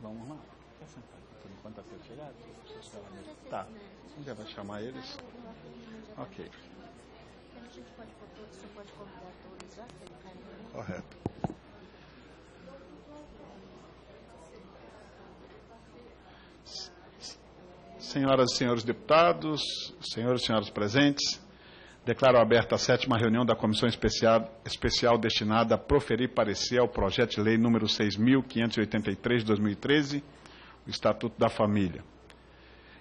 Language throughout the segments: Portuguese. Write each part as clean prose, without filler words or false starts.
Vamos lá. Quer sentar aqui por enquanto até chegar? Tá. Você já vai chamar eles? Ok. A gente pode convidar todos já? Correto. Senhoras e senhores deputados, senhores e senhoras presentes, declaro aberta a 7ª reunião da Comissão Especial destinada a proferir parecer ao projeto de lei número 6.583 de 2013, o Estatuto da Família.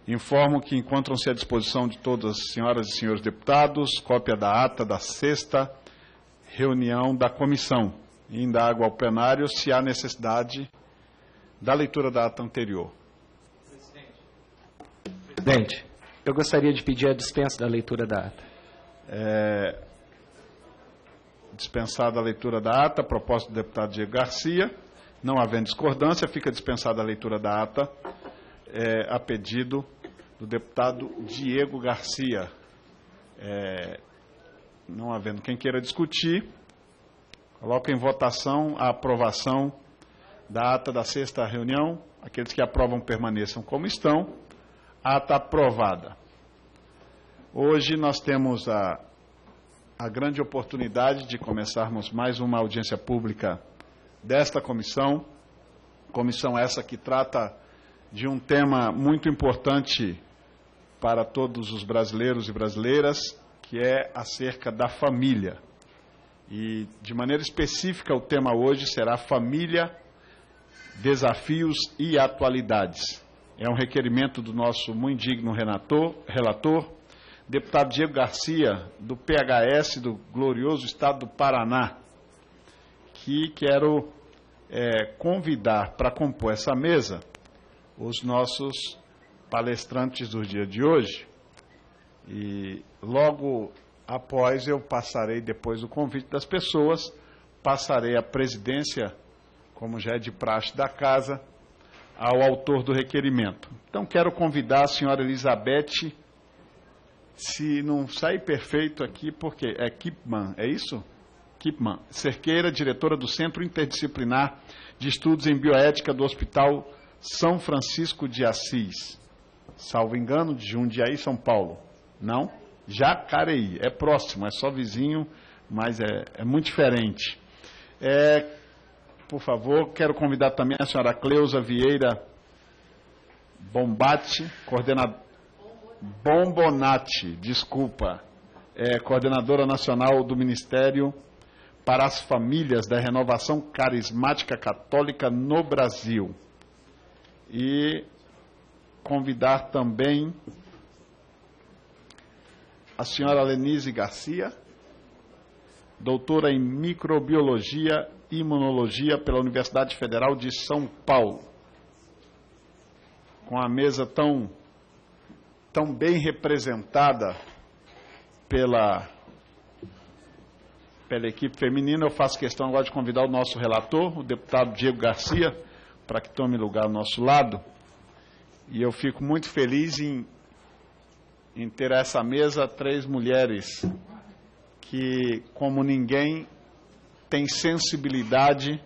Informo que encontram-se à disposição de todas as senhoras e senhores deputados cópia da ata da 6ª reunião da comissão e indago ao plenário se há necessidade da leitura da ata anterior. Presidente, eu gostaria de pedir a dispensa da leitura da ata. Dispensada a leitura da ata, proposta do deputado Diego Garcia. Não havendo discordância, fica dispensada a leitura da ata a pedido do deputado Diego Garcia. Não havendo quem queira discutir, coloco em votação a aprovação da ata da 6ª reunião. Aqueles que aprovam permaneçam como estão. Ata aprovada. Hoje nós temos a grande oportunidade de começarmos mais uma audiência pública desta comissão. Comissão essa que trata de um tema muito importante para todos os brasileiros e brasileiras, que é acerca da família. E, de maneira específica, o tema hoje será família, desafios e atualidades. É um requerimento do nosso muito digno relator, deputado Diego Garcia, do PHS do glorioso estado do Paraná, que quero convidar para compor essa mesa os nossos palestrantes do dia de hoje. E logo após eu passarei, depois do convite das pessoas, passarei a presidência, como já é de praxe da casa, ao autor do requerimento. Então, quero convidar a senhora Elizabeth, se não sai perfeito aqui, porque é Kipman, é isso? Kipman, Cerqueira, diretora do Centro Interdisciplinar de Estudos em Bioética do Hospital São Francisco de Assis. Salvo engano, de Jundiaí, São Paulo. Não? Jacareí. É próximo, é só vizinho, mas é muito diferente. Por favor, quero convidar também a senhora Cleusa Vieira Bombonati, coordenadora nacional do Ministério para as Famílias da Renovação Carismática Católica no Brasil. E convidar também a senhora Lenise Garcia, doutora em Microbiologia e Imunologia pela Universidade Federal de São Paulo. Com a mesa tão bem representada pela equipe feminina, eu faço questão agora de convidar o nosso relator, o deputado Diego Garcia, para que tome lugar ao nosso lado. E eu fico muito feliz em ter essa mesa 3 mulheres que, como ninguém, tem sensibilidade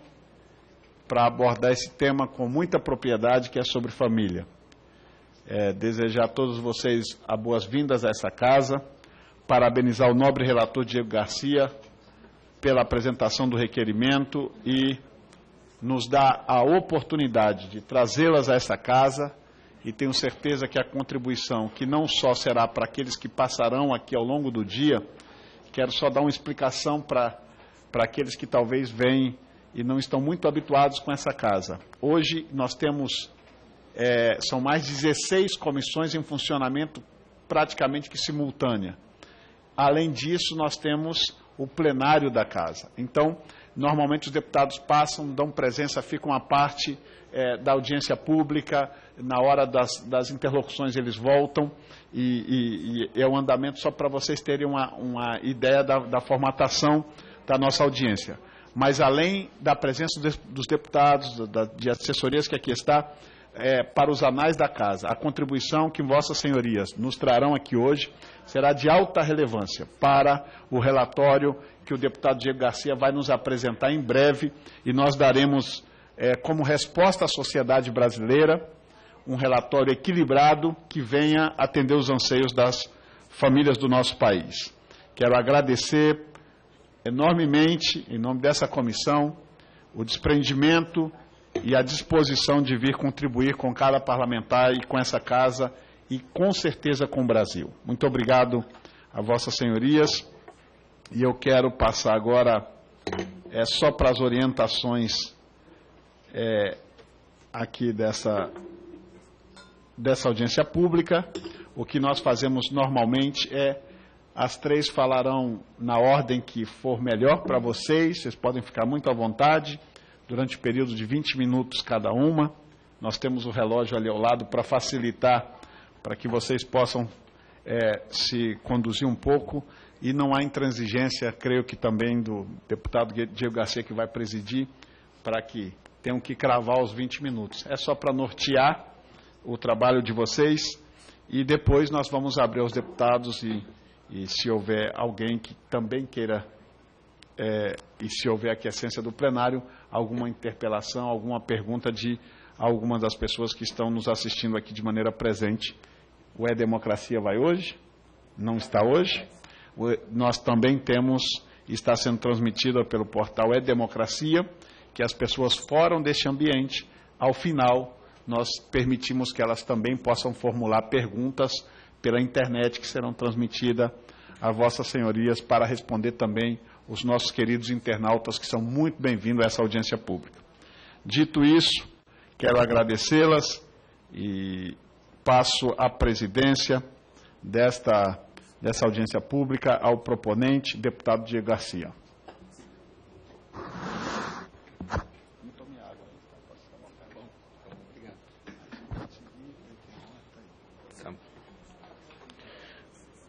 para abordar esse tema com muita propriedade, que é sobre família. Desejar a todos vocês as boas-vindas a essa casa, parabenizar o nobre relator Diego Garcia pela apresentação do requerimento e nos dar a oportunidade de trazê-las a essa casa, e tenho certeza que a contribuição, que não só será para aqueles que passarão aqui ao longo do dia, quero só dar uma explicação para aqueles que talvez vêm e não estão muito habituados com essa casa. Hoje nós temos, são mais de 16 comissões em funcionamento praticamente que simultânea. Além disso, nós temos o plenário da casa. Então, normalmente os deputados passam, dão presença, ficam à parte da audiência pública, na hora das interlocuções eles voltam, e é um andamento só para vocês terem uma ideia da formatação da nossa audiência. Mas além da presença dos deputados, de assessorias que aqui está, para os anais da casa, a contribuição que vossas senhorias nos trarão aqui hoje será de alta relevância para o relatório que o deputado Diego Garcia vai nos apresentar em breve, e nós daremos como resposta à sociedade brasileira, um relatório equilibrado que venha atender os anseios das famílias do nosso país. Quero agradecer enormemente, em nome dessa comissão, o desprendimento e a disposição de vir contribuir com cada parlamentar e com essa casa e, com certeza, com o Brasil. Muito obrigado a vossas senhorias. E eu quero passar agora só para as orientações aqui dessa audiência pública. O que nós fazemos normalmente as três falarão na ordem que for melhor para vocês podem ficar muito à vontade, durante o período de 20 minutos cada uma. Nós temos o relógio ali ao lado para facilitar, para que vocês possam se conduzir um pouco, e não há intransigência, creio que também do deputado Diego Garcia, que vai presidir, para que tenham que cravar os 20 minutos. É só para nortear o trabalho de vocês, e depois nós vamos abrir aos deputados e se houver alguém que também queira, e se houver aquiescência do plenário, alguma interpelação, alguma pergunta de algumas das pessoas que estão nos assistindo aqui de maneira presente. O E-Democracia vai hoje? Não está hoje? Nós também temos, está sendo transmitida pelo portal E-Democracia, que as pessoas fora deste ambiente, ao final, nós permitimos que elas também possam formular perguntas pela internet, que serão transmitidas a vossas senhorias, para responder também os nossos queridos internautas, que são muito bem-vindos a essa audiência pública. Dito isso, quero agradecê-las e passo a presidência dessa audiência pública ao proponente, deputado Diego Garcia.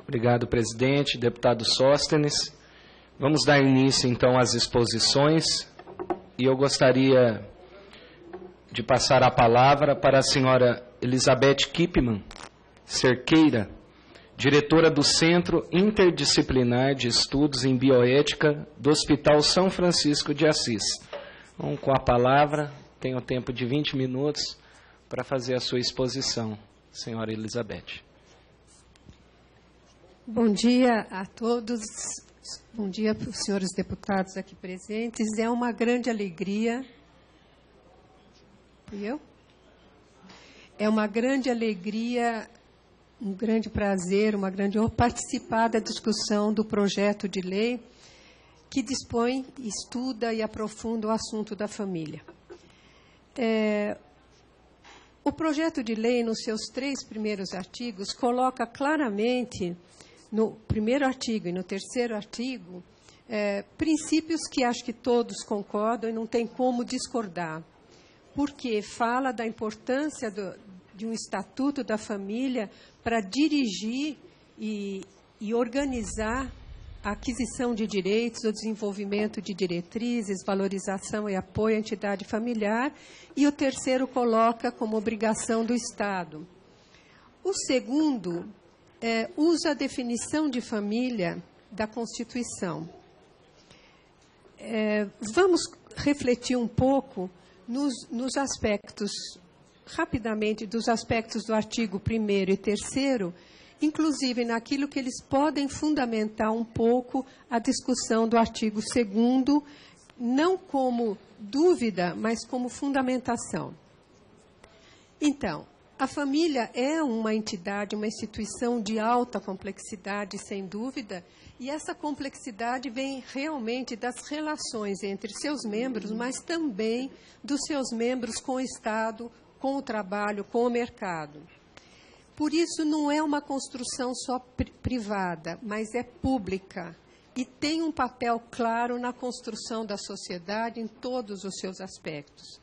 Obrigado, presidente, deputado Sóstenes. Vamos dar início, então, às exposições, e eu gostaria de passar a palavra para a senhora Elizabeth Kipman Cerqueira, diretora do Centro Interdisciplinar de Estudos em Bioética do Hospital São Francisco de Assis. Vamos com a palavra, tenho tempo de 20 minutos para fazer a sua exposição, senhora Elizabeth. Bom dia a todos, bom dia para os senhores deputados aqui presentes. É uma grande alegria. É uma grande alegria, um grande prazer, uma grande honra participar da discussão do projeto de lei que dispõe, estuda e aprofunda o assunto da família. O projeto de lei, nos seus 3 primeiros artigos, coloca claramente, no primeiro artigo e no terceiro artigo, princípios que acho que todos concordam e não tem como discordar, porque fala da importância de um estatuto da família para dirigir e organizar a aquisição de direitos, o desenvolvimento de diretrizes, valorização e apoio à entidade familiar, e o terceiro coloca como obrigação do Estado. O segundo usa a definição de família da Constituição. Vamos refletir um pouco nos aspectos, rapidamente, dos aspectos do artigo 1º e 3º, inclusive naquilo que eles podem fundamentar um pouco a discussão do artigo 2º, não como dúvida, mas como fundamentação. Então, a família é uma entidade, uma instituição de alta complexidade, sem dúvida, e essa complexidade vem realmente das relações entre seus membros, mas também dos seus membros com o Estado, com o trabalho, com o mercado. Por isso, não é uma construção só privada, mas é pública, e tem um papel claro na construção da sociedade em todos os seus aspectos.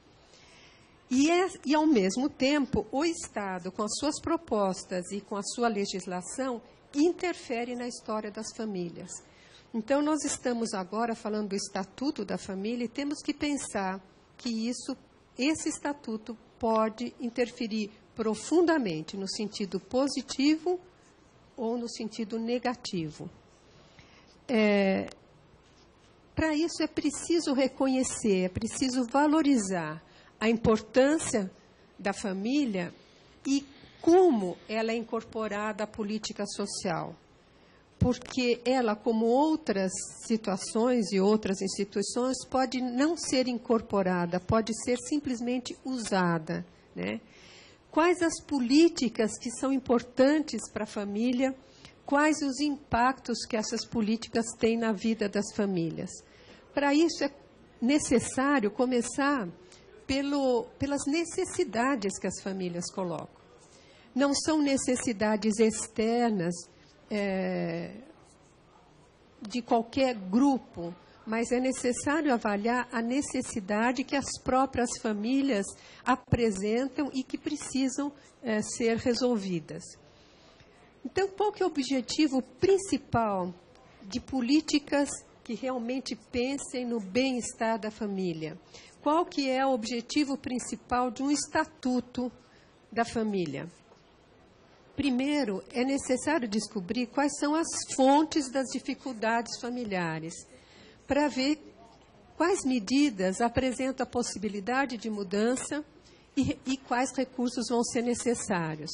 E, ao mesmo tempo, o Estado, com as suas propostas e com a sua legislação, interfere na história das famílias. Então, nós estamos agora falando do Estatuto da Família e temos que pensar que esse Estatuto pode interferir profundamente no sentido positivo ou no sentido negativo. Para isso, é preciso reconhecer, é preciso valorizar a importância da família e como ela é incorporada à política social. Porque ela, como outras situações e outras instituições, pode não ser incorporada, pode ser simplesmente usada, né? Quais as políticas que são importantes para a família? Quais os impactos que essas políticas têm na vida das famílias? Para isso é necessário começar pelas necessidades que as famílias colocam. Não são necessidades externas de qualquer grupo, mas é necessário avaliar a necessidade que as próprias famílias apresentam e que precisam ser resolvidas. Então, qual que é o objetivo principal de políticas que realmente pensem no bem-estar da família? Qual que é o objetivo principal de um estatuto da família? Primeiro, é necessário descobrir quais são as fontes das dificuldades familiares, para ver quais medidas apresentam a possibilidade de mudança e quais recursos vão ser necessários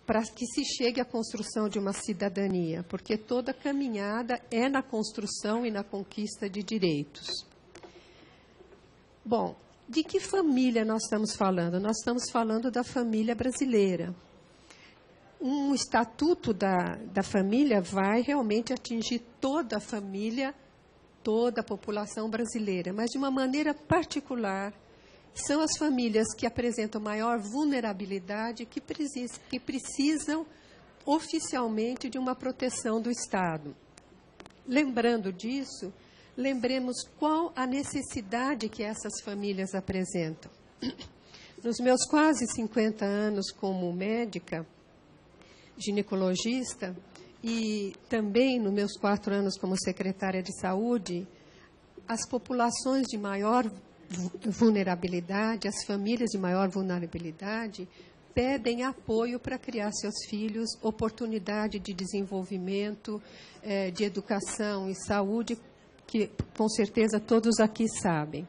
para que se chegue à construção de uma cidadania, porque toda caminhada é na construção e na conquista de direitos. Bom, de que família nós estamos falando? Nós estamos falando da família brasileira. Um estatuto da família vai realmente atingir toda a família, toda a população brasileira, mas de uma maneira particular, são as famílias que apresentam maior vulnerabilidade, que precisam oficialmente de uma proteção do Estado. Lembrando disso, lembremos qual a necessidade que essas famílias apresentam. Nos meus quase 50 anos como médica, ginecologista, e também nos meus 4 anos como secretária de saúde, as populações de maior vulnerabilidade, as famílias de maior vulnerabilidade, pedem apoio para criar seus filhos, oportunidade de desenvolvimento, de educação e saúde, que com certeza todos aqui sabem.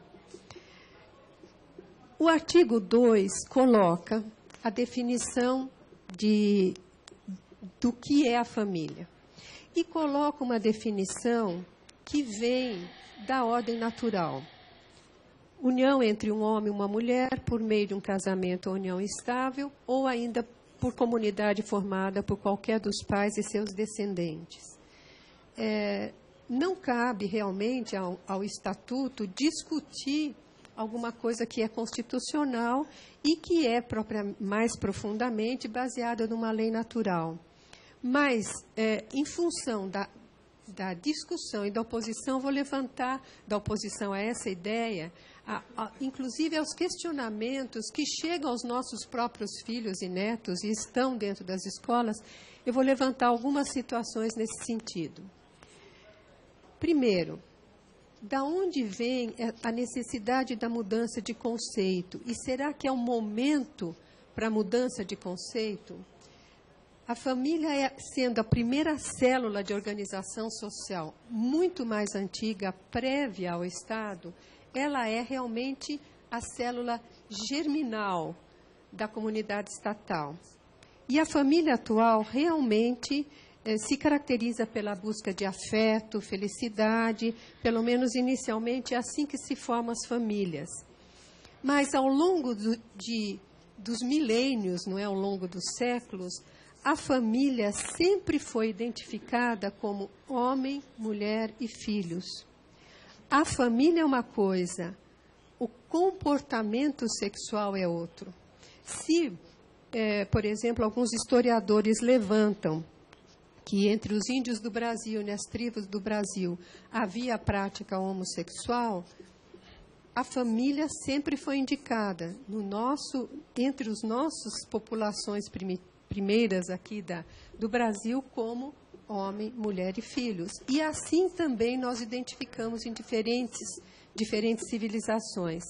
O artigo 2 coloca a definição do que é a família. E coloca uma definição que vem da ordem natural. União entre um homem e uma mulher por meio de um casamento ou união estável, ou ainda por comunidade formada por qualquer dos pais e seus descendentes. Não cabe realmente ao Estatuto discutir alguma coisa que é constitucional e que é mais profundamente baseada numa lei natural. Mas, em função da discussão e da oposição, vou levantar da oposição a essa ideia, inclusive aos questionamentos que chegam aos nossos próprios filhos e netos e estão dentro das escolas, eu vou levantar algumas situações nesse sentido. Primeiro, da onde vem a necessidade da mudança de conceito? E será que é um momento para a mudança de conceito? A família, sendo a primeira célula de organização social muito mais antiga, prévia ao Estado, ela é realmente a célula germinal da comunidade estatal. E a família atual realmente se caracteriza pela busca de afeto, felicidade, pelo menos inicialmente é assim que se formam as famílias. Mas ao longo dos milênios, não é, ao longo dos séculos, a família sempre foi identificada como homem, mulher e filhos. A família é uma coisa, o comportamento sexual é outro. Se, por exemplo, alguns historiadores levantam que entre os índios do Brasil e as tribos do Brasil havia a prática homossexual, a família sempre foi indicada entre as nossas populações primeiras aqui do Brasil como homem, mulher e filhos. E assim também nós identificamos em diferentes civilizações.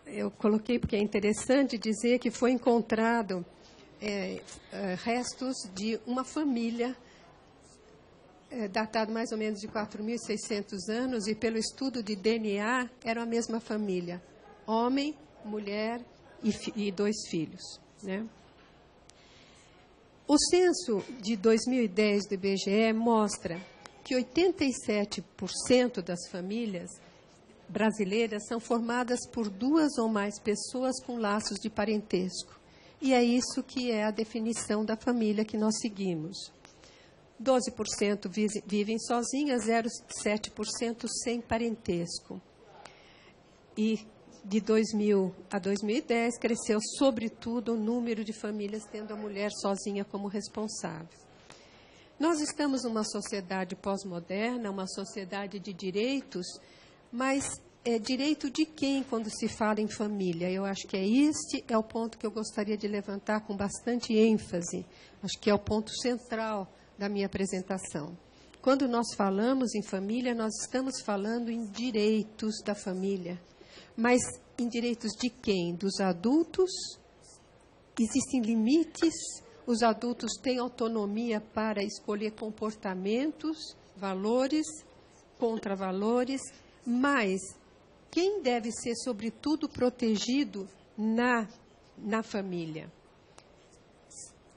Eu coloquei porque é interessante dizer que foi encontrado restos de uma família datado mais ou menos de 4.600 anos, e pelo estudo de DNA, era a mesma família. Homem, mulher e 2 filhos. Né? O censo de 2010 do IBGE mostra que 87% das famílias brasileiras são formadas por 2 ou mais pessoas com laços de parentesco. E é isso que é a definição da família que nós seguimos. 12% vivem sozinhas, 0,7% sem parentesco. E de 2000 a 2010 cresceu, sobretudo, o número de famílias tendo a mulher sozinha como responsável. Nós estamos numa sociedade pós-moderna, uma sociedade de direitos, mas é direito de quem quando se fala em família? Eu acho que este é o ponto que eu gostaria de levantar com bastante ênfase. Acho que é o ponto central da minha apresentação. Quando nós falamos em família, nós estamos falando em direitos da família. Mas em direitos de quem? Dos adultos? Existem limites? Os adultos têm autonomia para escolher comportamentos, valores, contravalores, mas quem deve ser, sobretudo, protegido na família?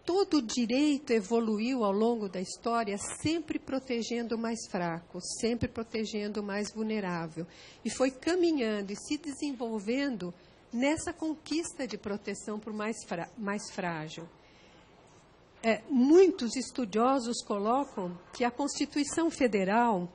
Todo direito evoluiu ao longo da história, sempre protegendo o mais fraco, sempre protegendo o mais vulnerável. E foi caminhando e se desenvolvendo nessa conquista de proteção para o mais frágil. Muitos estudiosos colocam que a Constituição Federal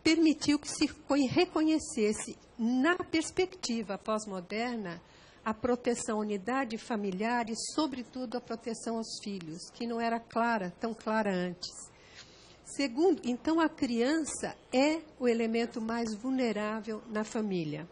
permitiu que se reconhecesse, na perspectiva pós-moderna, a proteção à unidade familiar e, sobretudo, a proteção aos filhos, que não era tão clara antes. Segundo, então, a criança é o elemento mais vulnerável na família.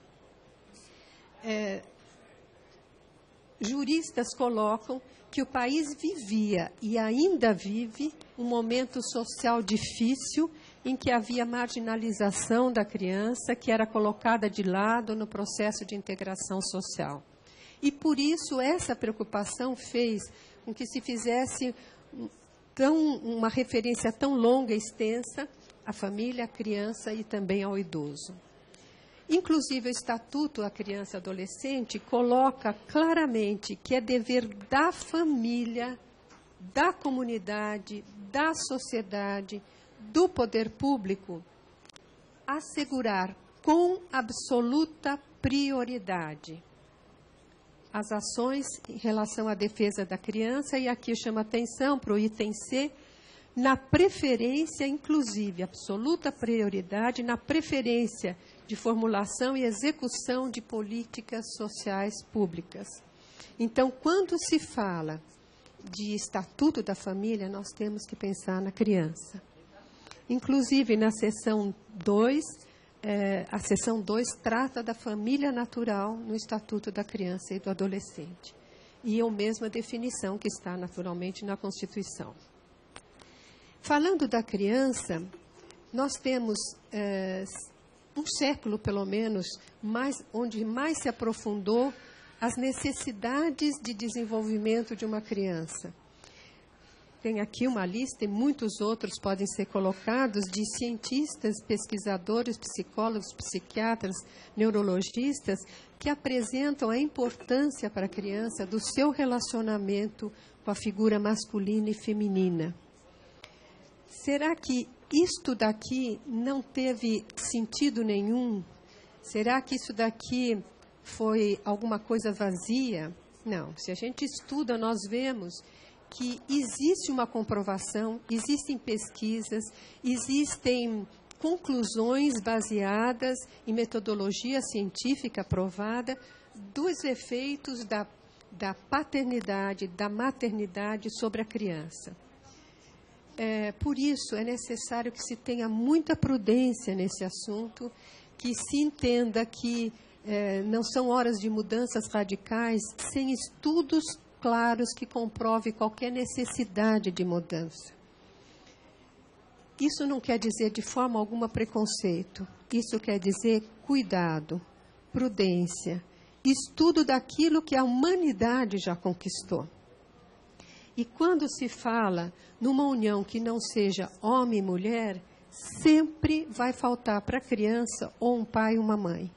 Juristas colocam que o país vivia e ainda vive um momento social difícil em que havia marginalização da criança, que era colocada de lado no processo de integração social. E, por isso, essa preocupação fez com que se fizesse uma referência tão longa e extensa à família, à criança e também ao idoso. Inclusive, o Estatuto da Criança e Adolescente coloca claramente que é dever da família, da comunidade, da sociedade, do poder público, assegurar com absoluta prioridade as ações em relação à defesa da criança, e aqui eu chamo a atenção para o item C, na preferência, inclusive, absoluta prioridade, na preferência de formulação e execução de políticas sociais públicas. Então, quando se fala de Estatuto da Família, nós temos que pensar na criança. Inclusive, na seção 2, a seção 2 trata da família natural no Estatuto da Criança e do Adolescente. E é a mesma definição que está, naturalmente, na Constituição. Falando da criança, nós temos um século, pelo menos, onde mais se aprofundou as necessidades de desenvolvimento de uma criança. Tem aqui uma lista, e muitos outros podem ser colocados, de cientistas, pesquisadores, psicólogos, psiquiatras, neurologistas, que apresentam a importância para a criança do seu relacionamento com a figura masculina e feminina. Será que isto daqui não teve sentido nenhum? Será que isso daqui foi alguma coisa vazia? Não. Se a gente estuda, nós vemos que existe uma comprovação, existem pesquisas, existem conclusões baseadas em metodologia científica provada dos efeitos da paternidade, da maternidade sobre a criança. Por isso, é necessário que se tenha muita prudência nesse assunto, que se entenda que não são horas de mudanças radicais sem estudos claros que comprovem qualquer necessidade de mudança. Isso não quer dizer de forma alguma preconceito. Isso quer dizer cuidado, prudência, estudo daquilo que a humanidade já conquistou. E quando se fala numa união que não seja homem e mulher, sempre vai faltar para a criança ou um pai e uma mãe.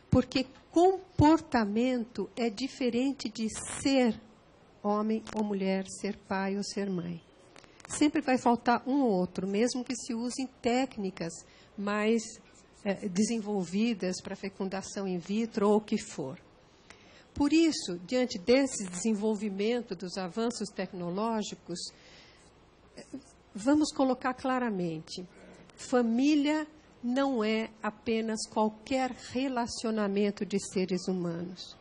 Porque comportamento é diferente de ser homem ou mulher, ser pai ou ser mãe. Sempre vai faltar um ou outro, mesmo que se usem técnicas mais desenvolvidas para fecundação in vitro ou o que for. Por isso, diante desse desenvolvimento dos avanços tecnológicos, vamos colocar claramente, família não é apenas qualquer relacionamento de seres humanos.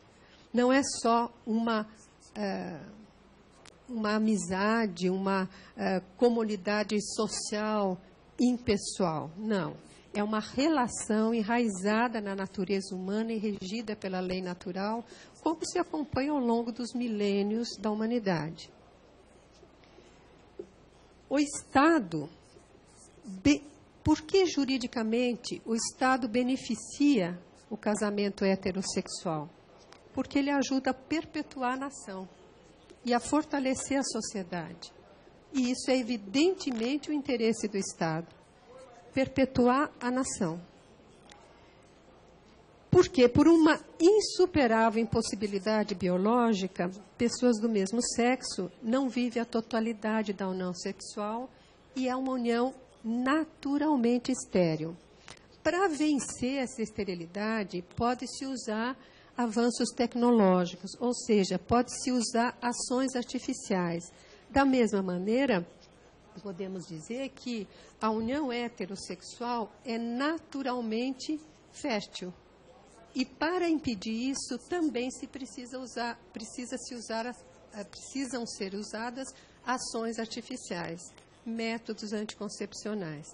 Não é só uma amizade, uma comunidade social impessoal. Não. É uma relação enraizada na natureza humana e regida pela lei natural, como se acompanha ao longo dos milênios da humanidade. O Estado, por que juridicamente o Estado beneficia o casamento heterossexual? Porque ele ajuda a perpetuar a nação e a fortalecer a sociedade. E isso é evidentemente o interesse do Estado, perpetuar a nação. Porque, por uma insuperável impossibilidade biológica, pessoas do mesmo sexo não vivem a totalidade da união sexual e é uma união naturalmente estéril. Para vencer essa esterilidade, pode-se usar avanços tecnológicos, ou seja, pode-se usar ações artificiais. Da mesma maneira, podemos dizer que a união heterossexual é naturalmente fértil. E para impedir isso, também precisam ser usadas ações artificiais, métodos anticoncepcionais.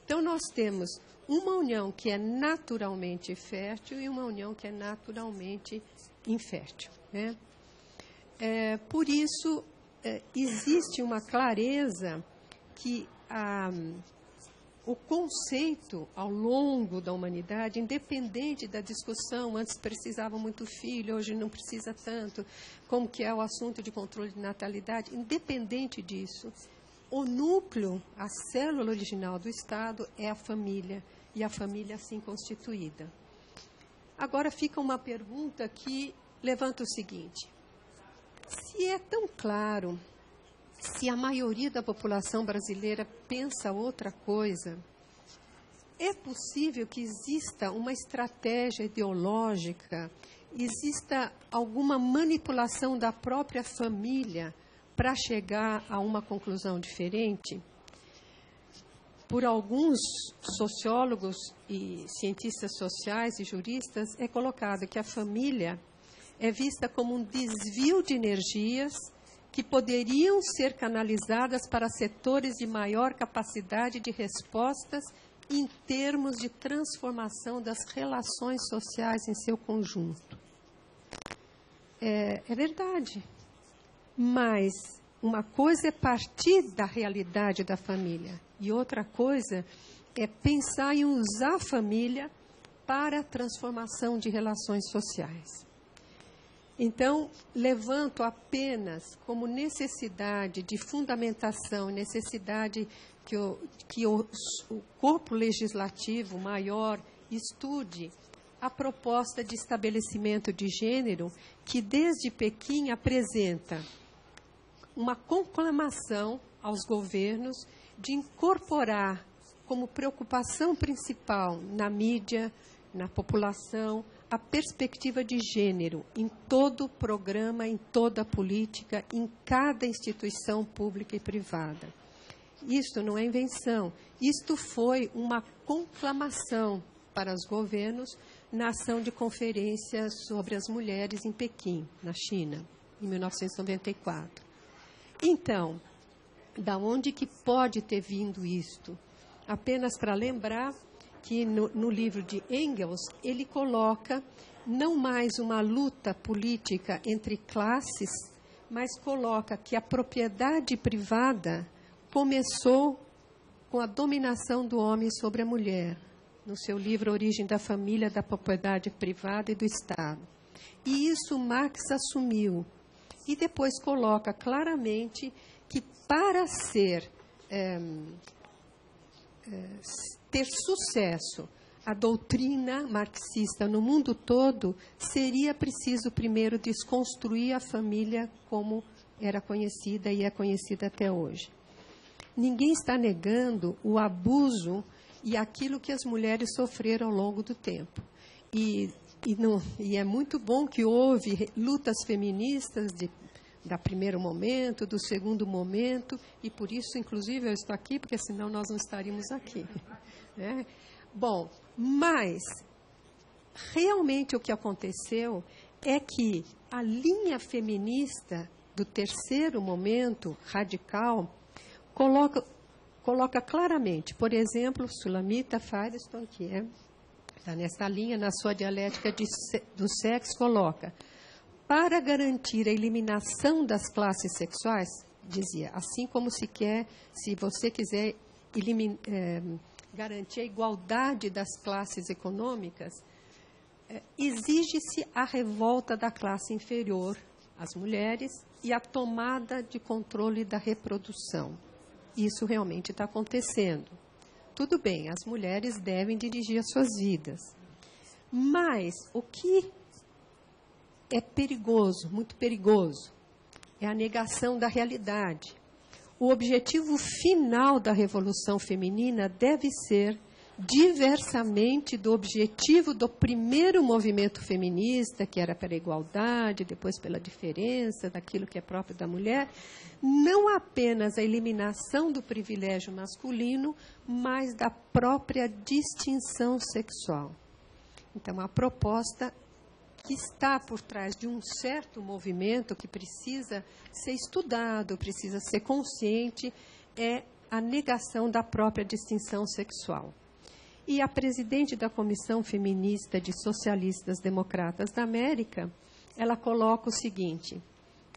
Então, nós temos uma união que é naturalmente fértil e uma união que é naturalmente infértil, né? Por isso, existe uma clareza que o conceito, ao longo da humanidade, independente da discussão, antes precisava muito filho, hoje não precisa tanto, como que é o assunto de controle de natalidade, independente disso, o núcleo, a célula original do Estado é a família, e a família assim constituída. Agora fica uma pergunta que levanta o seguinte: se é tão claro, se a maioria da população brasileira pensa outra coisa, é possível que exista uma estratégia ideológica, exista alguma manipulação da própria família para chegar a uma conclusão diferente? Por alguns sociólogos e cientistas sociais e juristas, é colocado que a família é vista como um desvio de energias que poderiam ser canalizadas para setores de maior capacidade de respostas em termos de transformação das relações sociais em seu conjunto. É verdade, mas uma coisa é partir da realidade da família e outra coisa é pensar em usar a família para a transformação de relações sociais. Então, levanto apenas como necessidade de fundamentação, necessidade que o corpo legislativo maior estude a proposta de estabelecimento de gênero que, desde Pequim, apresenta uma conclamação aos governos de incorporar como preocupação principal na mídia, na população, a perspectiva de gênero em todo o programa, em toda a política, em cada instituição pública e privada. Isto não é invenção, isto foi uma conclamação para os governos na ação de conferência sobre as mulheres em Pequim, na China, em 1994. Então, da onde que pode ter vindo isto? Apenas para lembrar que no livro de Engels, ele coloca não mais uma luta política entre classes, mas coloca que a propriedade privada começou com a dominação do homem sobre a mulher, no seu livro Origem da Família, da Propriedade Privada e do Estado. E isso Marx assumiu. E depois coloca claramente que para ter sucesso a doutrina marxista no mundo todo, seria preciso primeiro desconstruir a família como era conhecida e é conhecida até hoje. Ninguém está negando o abuso e aquilo que as mulheres sofreram ao longo do tempo. E é muito bom que houve lutas feministas da primeiro momento, do segundo momento, e por isso, inclusive, eu estou aqui, porque senão nós não estaríamos aqui. Né? Bom, mas realmente o que aconteceu é que a linha feminista do terceiro momento radical coloca claramente, por exemplo, Sulamita Firestone, que está nessa linha, na sua dialética do sexo, coloca: para garantir a eliminação das classes sexuais, dizia, assim como se você quiser garantir a igualdade das classes econômicas, exige-se a revolta da classe inferior, as mulheres, e a tomada de controle da reprodução. Isso realmente está acontecendo. Tudo bem, as mulheres devem dirigir as suas vidas. Mas o que é perigoso, muito perigoso, é a negação da realidade. O objetivo final da revolução feminina deve ser, diversamente do objetivo do primeiro movimento feminista, que era pela igualdade, depois pela diferença daquilo que é próprio da mulher, não apenas a eliminação do privilégio masculino, mas da própria distinção sexual. Então, a proposta que está por trás de um certo movimento que precisa ser estudado, precisa ser consciente, é a negação da própria distinção sexual. E a presidente da Comissão Feminista de Socialistas Democratas da América, ela coloca o seguinte: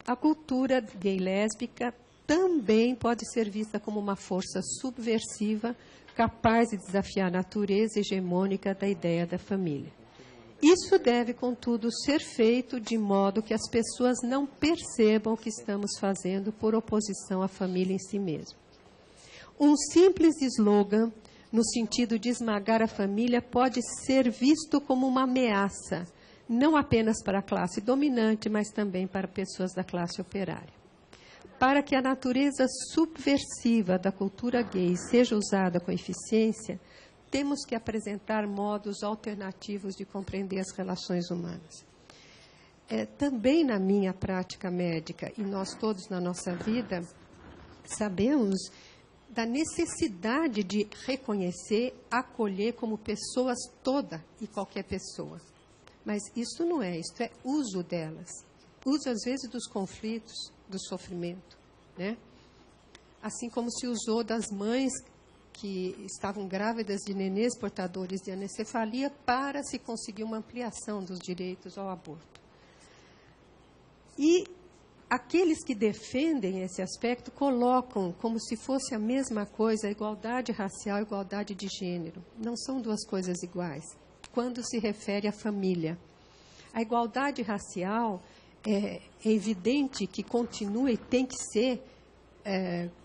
a cultura gay lésbica também pode ser vista como uma força subversiva capaz de desafiar a natureza hegemônica da ideia da família. Isso deve, contudo, ser feito de modo que as pessoas não percebam o que estamos fazendo por oposição à família em si mesma. Um simples slogan, no sentido de esmagar a família, pode ser visto como uma ameaça, não apenas para a classe dominante, mas também para pessoas da classe operária. Para que a natureza subversiva da cultura gay seja usada com eficiência, temos que apresentar modos alternativos de compreender as relações humanas. Também na minha prática médica, e nós todos na nossa vida, sabemos da necessidade de reconhecer, acolher como pessoas toda e qualquer pessoa. Mas isso não é, isso é uso delas. Uso, às vezes, dos conflitos, do sofrimento. Né? Assim como se usou das mães que estavam grávidas de nenês portadores de anencefalia para se conseguir uma ampliação dos direitos ao aborto. E aqueles que defendem esse aspecto colocam como se fosse a mesma coisa a igualdade racial e a igualdade de gênero. Não são duas coisas iguais. Quando se refere à família, a igualdade racial é evidente que continua e tem que ser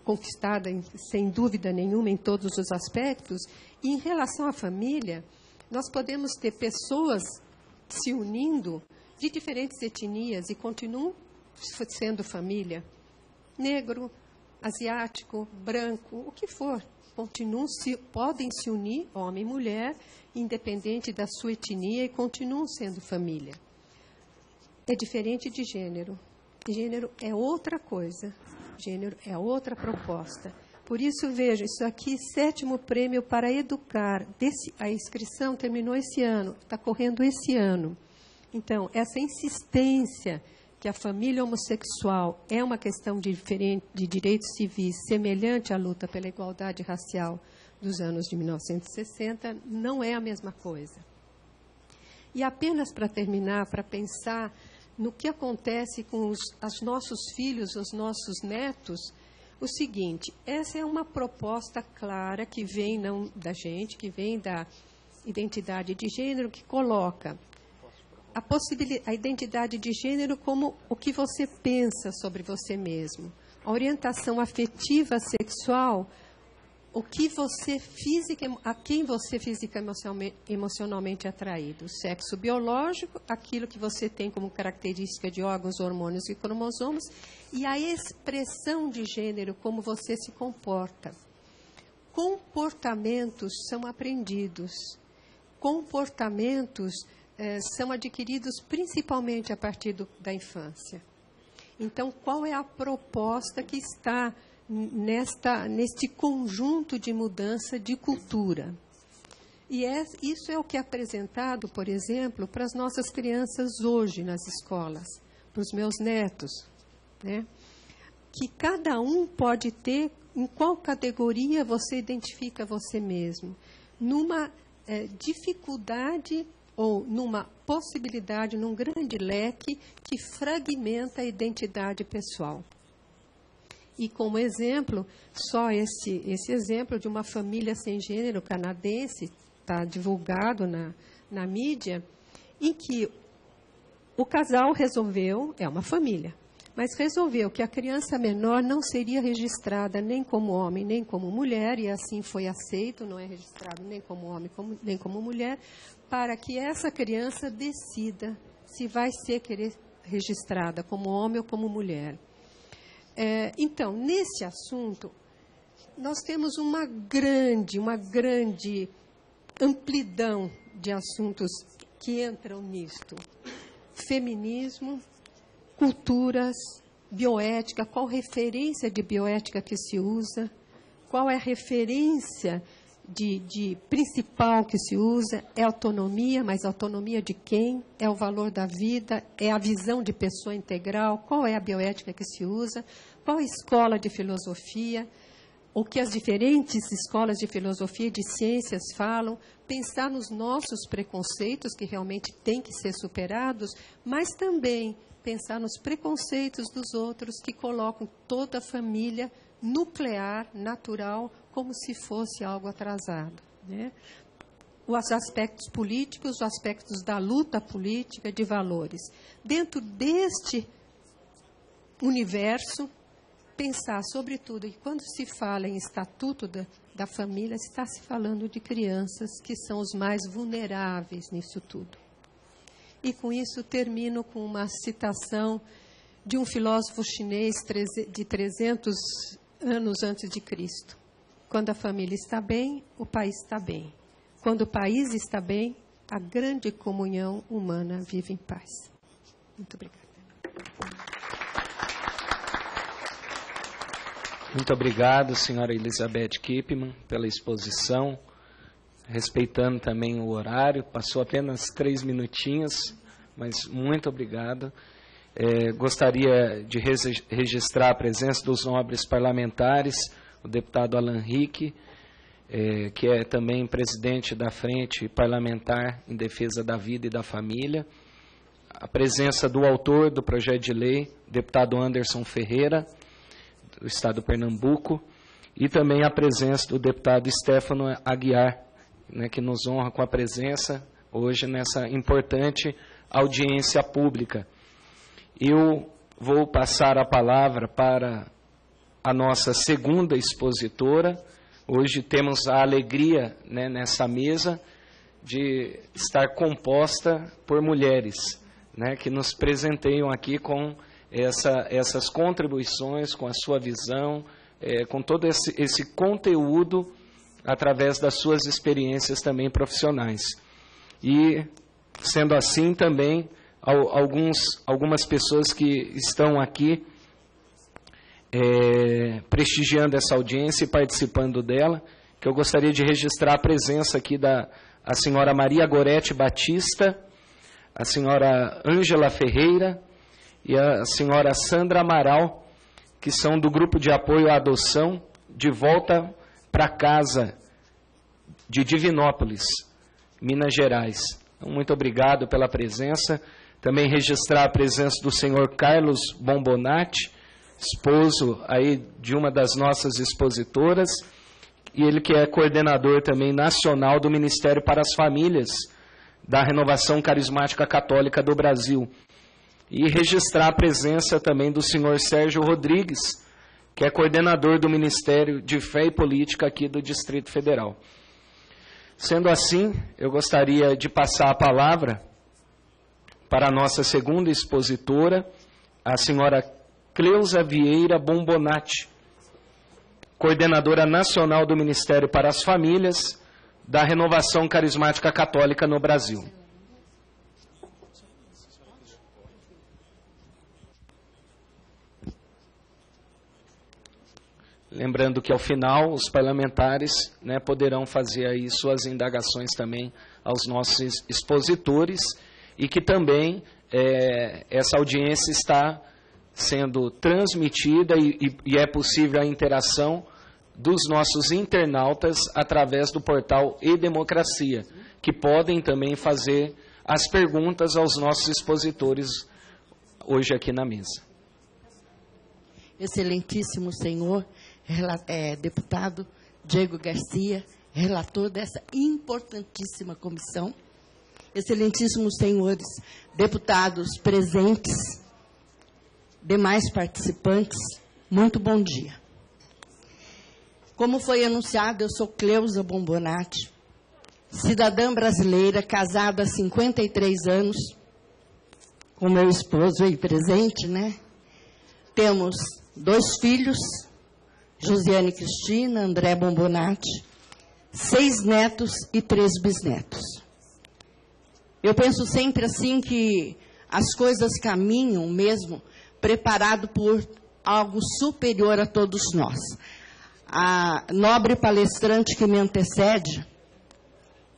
conquistada, sem dúvida nenhuma, em todos os aspectos. E em relação à família, nós podemos ter pessoas se unindo de diferentes etnias e continuam sendo família. Negro, asiático, branco, o que for. Podem se unir, homem e mulher, independente da sua etnia, e continuam sendo família. É diferente de gênero. Gênero é outra coisa. Gênero é outra proposta. Por isso, veja, isso aqui, 7º prêmio para educar. A inscrição terminou esse ano, está correndo esse ano. Então, essa insistência que a família homossexual é uma questão de direitos civis semelhante à luta pela igualdade racial dos anos de 1960, não é a mesma coisa. E apenas para terminar, para pensar no que acontece com os nossos filhos, os nossos netos, o seguinte: essa é uma proposta clara que vem não da gente, que vem da identidade de gênero, que coloca a identidade de gênero como o que você pensa sobre você mesmo, A orientação afetiva sexual, a quem você física emocionalmente é atraído. O sexo biológico, aquilo que você tem como característica de órgãos, hormônios e cromossomos, e a expressão de gênero, como você se comporta. Comportamentos são aprendidos. Comportamentos são adquiridos principalmente a partir da infância. Então, qual é a proposta que está neste conjunto de mudança de cultura? E isso é o que é apresentado, por exemplo, para as nossas crianças hoje nas escolas, para os meus netos, né? Que cada um pode ter, em qual categoria você identifica você mesmo, numa dificuldade ou numa possibilidade, num grande leque que fragmenta a identidade pessoal. E como exemplo, só esse exemplo de uma família sem gênero canadense, está divulgado na mídia, em que o casal resolveu, é uma família, mas resolveu que a criança menor não seria registrada nem como homem, nem como mulher, e assim foi aceito, não é registrado nem como homem, nem como mulher, para que essa criança decida se vai ser registrada como homem ou como mulher. Então, nesse assunto, nós temos uma grande amplidão de assuntos que entram nisto. Feminismo, culturas, bioética, qual referência de bioética que se usa, qual é a referência de principal que se usa, é autonomia, mas autonomia de quem? É o valor da vida, é a visão de pessoa integral, qual é a bioética que se usa, qual a escola de filosofia, o que as diferentes escolas de filosofia e de ciências falam, pensar nos nossos preconceitos, que realmente têm que ser superados, mas também pensar nos preconceitos dos outros que colocam toda a família nuclear, natural, como se fosse algo atrasado, né? Os aspectos políticos, os aspectos da luta política, de valores. Dentro deste universo, pensar, sobretudo, que quando se fala em estatuto da família, está se falando de crianças que são os mais vulneráveis nisso tudo. E com isso termino com uma citação de um filósofo chinês de 300 anos antes de Cristo. Quando a família está bem, o país está bem. Quando o país está bem, a grande comunhão humana vive em paz. Muito obrigada. Muito obrigado, senhora Elizabeth Kipman, pela exposição, respeitando também o horário. Passou apenas 3 minutinhos, mas muito obrigado. Gostaria de registrar a presença dos nobres parlamentares, o deputado Alan Rick, que é também presidente da Frente Parlamentar em Defesa da Vida e da Família, a presença do autor do projeto de lei, deputado Anderson Ferreira, do Estado do Pernambuco, e também a presença do deputado Stefano Aguiar, né, que nos honra com a presença hoje nessa importante audiência pública. Eu vou passar a palavra para a nossa segunda expositora. Hoje temos a alegria, né, nessa mesa de estar composta por mulheres, né, que nos presenteiam aqui com essas contribuições, com a sua visão, com todo esse conteúdo através das suas experiências também profissionais. E, sendo assim, também algumas pessoas que estão aqui prestigiando essa audiência e participando dela, que eu gostaria de registrar a presença aqui da senhora Maria Gorete Batista, a senhora Ângela Ferreira e a senhora Sandra Amaral, que são do Grupo de Apoio à Adoção de Volta para Casa de Divinópolis, Minas Gerais. Então, muito obrigado pela presença. Também registrar a presença do senhor Carlos Bombonati, esposo aí de uma das nossas expositoras, e ele que é coordenador também nacional do Ministério para as Famílias da Renovação Carismática Católica do Brasil. E registrar a presença também do senhor Sérgio Rodrigues, que é coordenador do Ministério de Fé e Política aqui do Distrito Federal. Sendo assim, eu gostaria de passar a palavra para a nossa segunda expositora, a senhora Cleusa Vieira Bombonati, coordenadora nacional do Ministério para as Famílias da Renovação Carismática Católica no Brasil. Lembrando que, ao final, os parlamentares, né, poderão fazer aí suas indagações também aos nossos expositores e que também essa audiência está sendo transmitida e é possível a interação dos nossos internautas através do portal E-Democracia, que podem também fazer as perguntas aos nossos expositores hoje aqui na mesa. Excelentíssimo senhor deputado Diego Garcia, relator dessa importantíssima comissão, excelentíssimos senhores deputados presentes, demais participantes, muito bom dia. Como foi anunciado, eu sou Cleusa Bombonati, cidadã brasileira, casada há 53 anos, com meu esposo aí presente, né? Temos 2 filhos, Josiane Cristina, André Bombonati, 6 netos e 3 bisnetos. Eu penso sempre assim que as coisas caminham mesmo preparado por algo superior a todos nós. A nobre palestrante que me antecede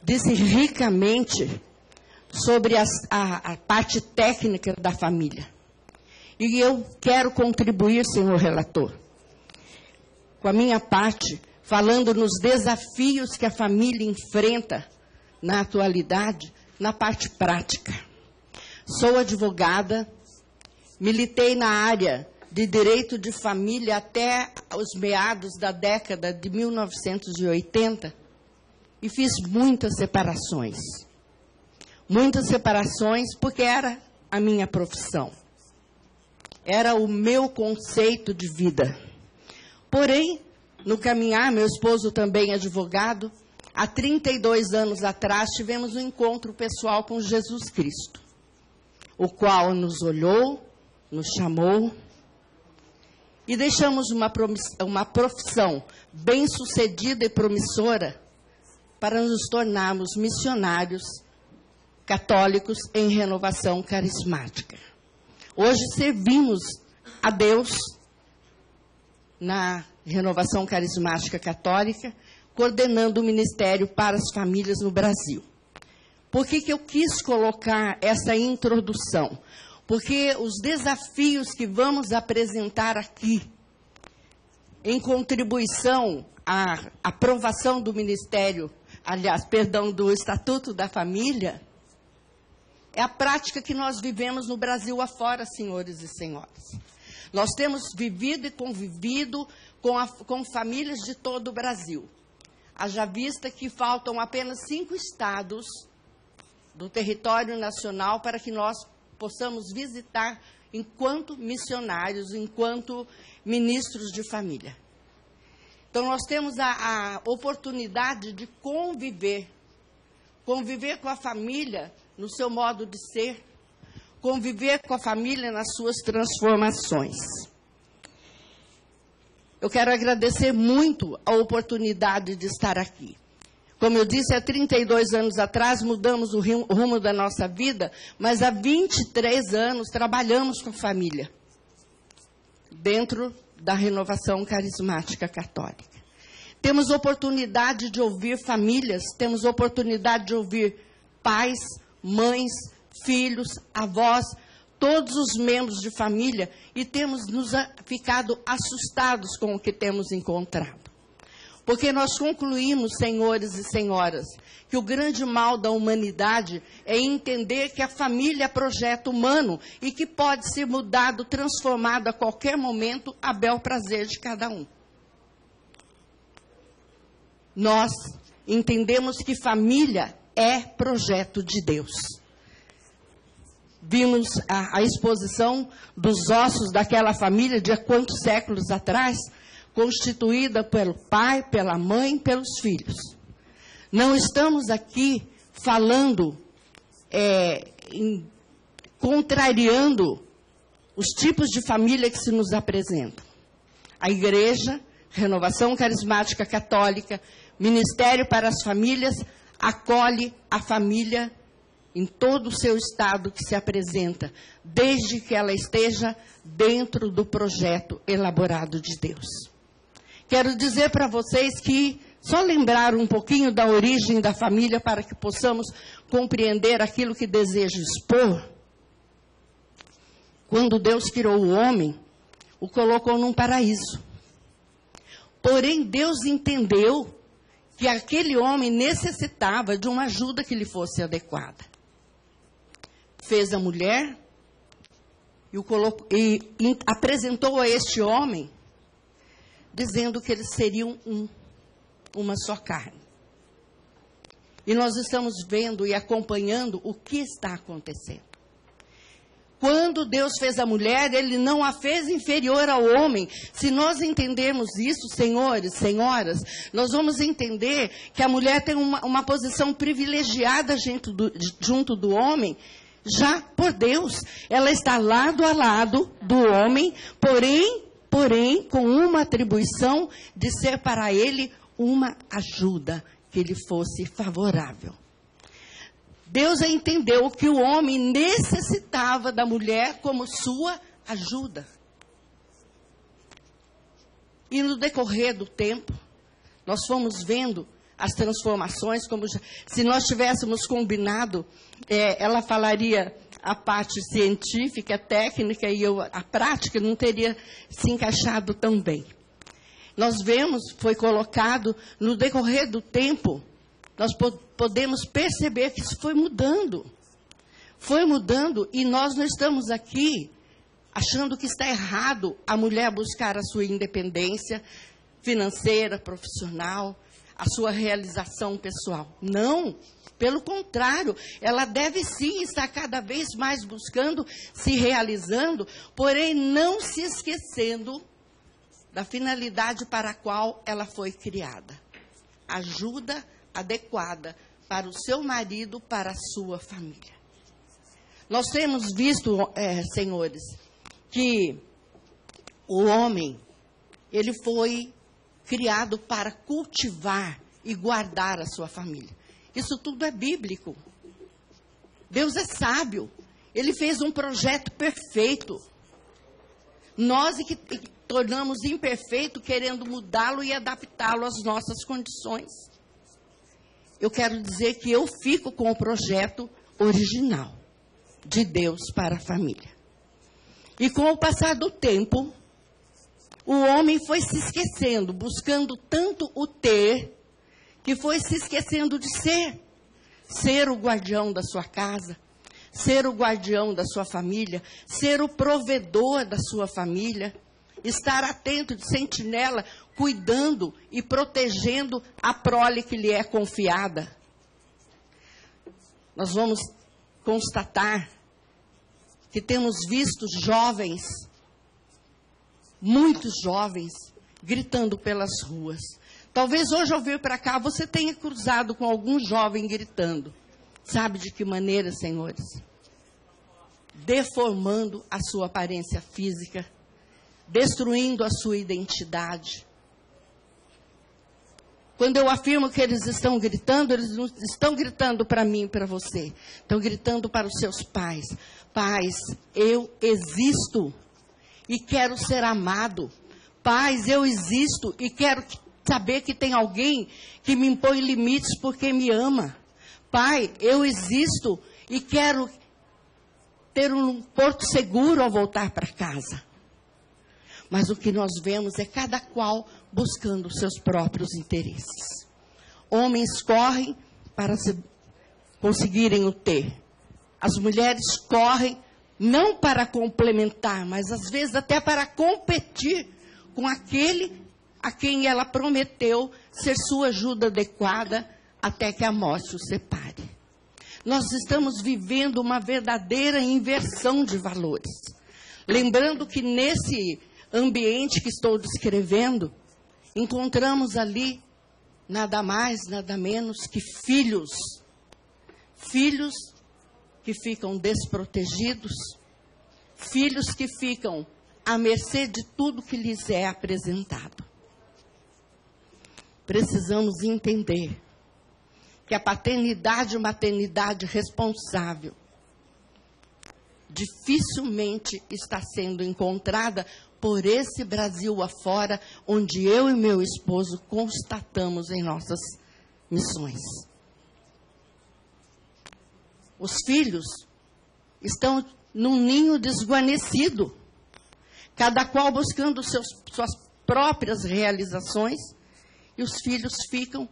disse ricamente sobre a parte técnica da família. E eu quero contribuir, senhor relator, com a minha parte, falando nos desafios que a família enfrenta na atualidade, na parte prática. Sou advogada, militei na área de direito de família até os meados da década de 1980 e fiz muitas separações. Muitas separações porque era a minha profissão. Era o meu conceito de vida. Porém, no caminhar, meu esposo também é advogado, há 32 anos atrás tivemos um encontro pessoal com Jesus Cristo, o qual nos olhou, nos chamou e deixamos uma profissão bem-sucedida e promissora para nos tornarmos missionários católicos em renovação carismática. Hoje servimos a Deus na Renovação Carismática Católica, coordenando o Ministério para as Famílias no Brasil. Por que eu quis colocar essa introdução? Porque os desafios que vamos apresentar aqui, em contribuição à aprovação do Ministério, do Estatuto da Família, é a prática que nós vivemos no Brasil afora, senhores e senhoras. Nós temos vivido e convivido com famílias de todo o Brasil. Haja vista que faltam apenas 5 estados do território nacional para que nós possamos visitar enquanto missionários, enquanto ministros de família. Então, nós temos a oportunidade de conviver com a família no seu modo de ser, conviver com a família nas suas transformações. Eu quero agradecer muito a oportunidade de estar aqui. Como eu disse, há 32 anos atrás mudamos o rumo da nossa vida, mas há 23 anos trabalhamos com família, dentro da Renovação Carismática Católica. Temos oportunidade de ouvir famílias, temos oportunidade de ouvir pais, mães, filhos, avós, todos os membros de família, e temos ficado assustados com o que temos encontrado. Porque nós concluímos, senhores e senhoras, que o grande mal da humanidade é entender que a família é projeto humano e que pode ser mudado, transformado a qualquer momento, a bel prazer de cada um. Nós entendemos que família é projeto de Deus. vimos a exposição dos ossos daquela família de há quantos séculos atrás, constituída pelo pai, pela mãe, pelos filhos. Não estamos aqui falando, contrariando os tipos de família que se nos apresentam. A Igreja, Renovação Carismática Católica, Ministério para as Famílias, acolhe a família em todo o seu estado que se apresenta, desde que ela esteja dentro do projeto elaborado de Deus. Quero dizer para vocês que, só lembrar um pouquinho da origem da família para que possamos compreender aquilo que desejo expor. Quando Deus criou o homem, o colocou num paraíso. Porém, Deus entendeu que aquele homem necessitava de uma ajuda que lhe fosse adequada. Fez a mulher e apresentou a este homem, dizendo que eles seriam uma só carne. E nós estamos vendo e acompanhando o que está acontecendo. Quando Deus fez a mulher, Ele não a fez inferior ao homem. Se nós entendermos isso, senhores, senhoras, nós vamos entender que a mulher tem uma posição privilegiada junto do homem, já por Deus. Ela está lado a lado do homem, porém, com uma atribuição de ser para ele uma ajuda que lhe fosse favorável. Deus entendeu que o homem necessitava da mulher como sua ajuda. E no decorrer do tempo, nós fomos vendo as transformações, como se nós tivéssemos combinado, ela falaria a parte científica, técnica, e a prática não teria se encaixado tão bem. Nós vemos, foi colocado, no decorrer do tempo, nós podemos perceber que isso foi mudando. Foi mudando e nós não estamos aqui achando que está errado a mulher buscar a sua independência financeira, profissional, a sua realização pessoal. Não, pelo contrário, ela deve sim estar cada vez mais buscando, se realizando, porém não se esquecendo da finalidade para a qual ela foi criada. Ajuda adequada para o seu marido, para a sua família. Nós temos visto, senhores, que o homem, ele foi criado para cultivar e guardar a sua família. Isso tudo é bíblico. Deus é sábio. Ele fez um projeto perfeito. Nós que tornamos imperfeito, querendo mudá-lo e adaptá-lo às nossas condições. Eu quero dizer que eu fico com o projeto original de Deus para a família. E com o passar do tempo, o homem foi se esquecendo, buscando tanto o ter, que foi se esquecendo de ser. Ser o guardião da sua casa, ser o guardião da sua família, ser o provedor da sua família, estar atento de sentinela, cuidando e protegendo a prole que lhe é confiada. Nós vamos constatar que temos visto jovens, muitos jovens, gritando pelas ruas. Talvez hoje ao vir para cá você tenha cruzado com algum jovem gritando. Sabe de que maneira, senhores? Deformando a sua aparência física, destruindo a sua identidade. Quando eu afirmo que eles estão gritando, eles não estão gritando para mim e para você. Estão gritando para os seus pais. Pais, eu existo e quero ser amado. Pais, eu existo e quero saber que tem alguém que me impõe limites porque me ama. Pai, eu existo e quero ter um porto seguro ao voltar para casa. Mas o que nós vemos é cada qual buscando os seus próprios interesses. Homens correm para conseguirem o ter. As mulheres correm não para complementar, mas às vezes até para competir com aquele a quem ela prometeu ser sua ajuda adequada até que a morte o separe. nós estamos vivendo uma verdadeira inversão de valores. Lembrando que nesse ambiente que estou descrevendo, encontramos ali nada mais, nada menos que filhos. Filhos que ficam desprotegidos, filhos que ficam à mercê de tudo que lhes é apresentado. Precisamos entender que a paternidade e maternidade responsável dificilmente está sendo encontrada por esse Brasil afora, onde eu e meu esposo constatamos em nossas missões. Os filhos estão num ninho desguarnecido, cada qual buscando suas próprias realizações, e os filhos ficam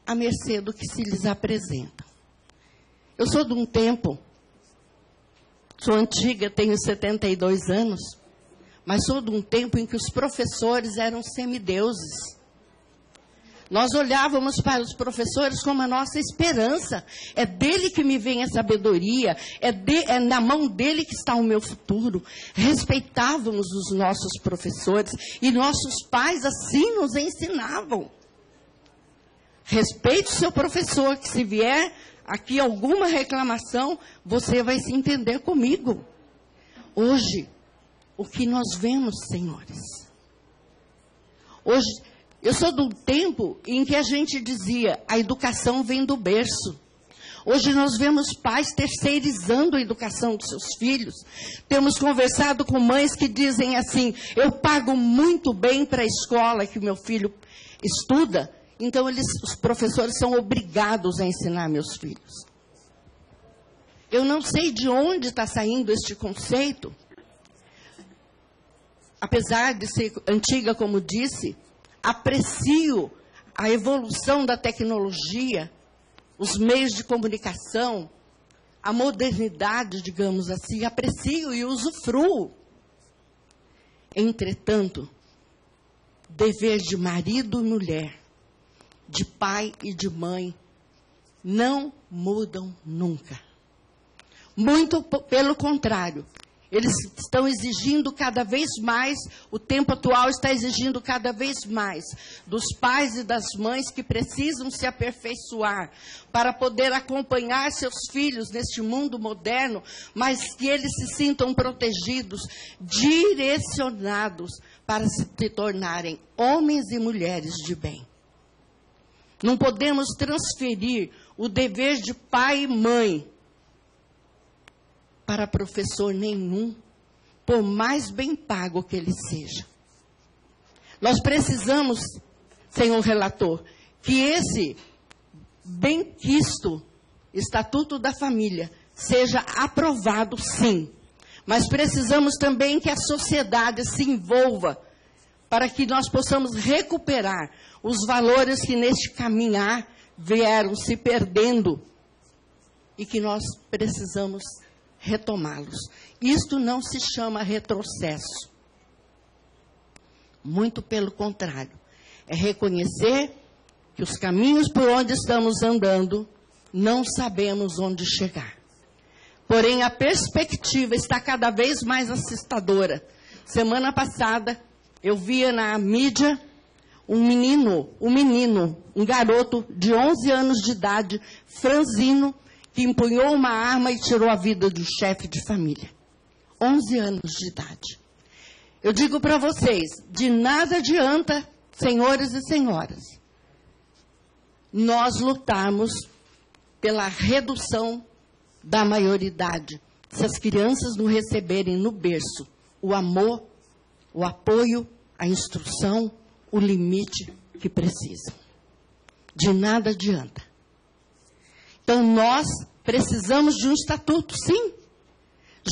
à mercê do que se lhes apresenta. Eu sou de um tempo, sou antiga, tenho 72 anos, mas sou de um tempo em que os professores eram semideuses. Nós olhávamos para os professores como a nossa esperança. É dele que me vem a sabedoria, é na mão dele que está o meu futuro. Respeitávamos os nossos professores e nossos pais assim nos ensinavam. Respeite o seu professor, que se vier aqui alguma reclamação, você vai se entender comigo. Hoje, o que nós vemos, senhores? Hoje, eu sou do tempo em que a gente dizia, a educação vem do berço. Hoje nós vemos pais terceirizando a educação dos seus filhos. Temos conversado com mães que dizem assim, eu pago muito bem para a escola que o meu filho estuda, então os professores são obrigados a ensinar meus filhos. Eu não sei de onde está saindo este conceito. Apesar de ser antiga, como disse, aprecio a evolução da tecnologia, os meios de comunicação, a modernidade, digamos assim, aprecio e usufruo. Entretanto, dever de marido e mulher, de pai e de mãe, não mudam nunca. Muito pelo contrário. Eles estão exigindo cada vez mais, o tempo atual está exigindo cada vez mais dos pais e das mães que precisam se aperfeiçoar para poder acompanhar seus filhos neste mundo moderno, mas que eles se sintam protegidos, direcionados para se tornarem homens e mulheres de bem. Não podemos transferir o dever de pai e mãe para professor nenhum, por mais bem pago que ele seja. Nós precisamos, senhor relator, que esse benquisto Estatuto da Família seja aprovado, sim. Mas precisamos também que a sociedade se envolva para que nós possamos recuperar os valores que neste caminhar vieram se perdendo e que nós precisamos retomá-los. Isto não se chama retrocesso. Muito pelo contrário. É reconhecer que os caminhos por onde estamos andando, não sabemos onde chegar. Porém, a perspectiva está cada vez mais assustadora. Semana passada, eu via na mídia um garoto de 11 anos de idade, franzino, que empunhou uma arma e tirou a vida do chefe de família. 11 anos de idade. Eu digo para vocês, de nada adianta, senhores e senhoras, nós lutarmos pela redução da maioridade, se as crianças não receberem no berço o amor, o apoio, a instrução, o limite que precisam. De nada adianta. Então, nós precisamos de um estatuto, sim.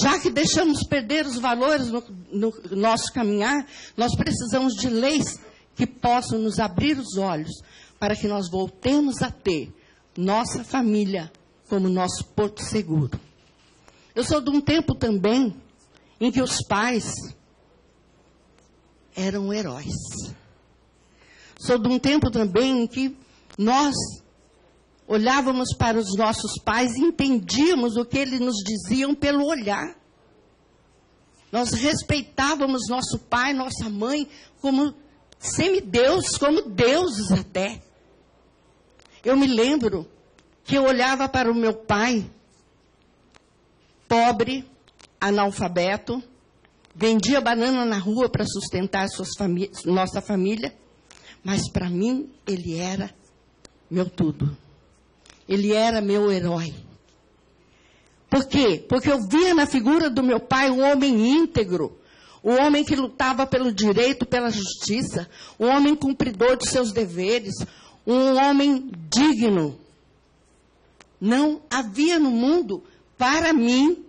Já que deixamos perder os valores no nosso caminhar, nós precisamos de leis que possam nos abrir os olhos para que nós voltemos a ter nossa família como nosso porto seguro. Eu sou de um tempo também em que os pais eram heróis. Sou de um tempo também em que nós olhávamos para os nossos pais e entendíamos o que eles nos diziam pelo olhar. Nós respeitávamos nosso pai, nossa mãe, como semideus, como deuses até. Eu me lembro que eu olhava para o meu pai, pobre, analfabeto, vendia banana na rua para sustentar nossa família, mas para mim ele era meu tudo. Ele era meu herói. Por quê? Porque eu via na figura do meu pai um homem íntegro, um homem que lutava pelo direito, pela justiça, um homem cumpridor de seus deveres, um homem digno. Não havia no mundo, para mim,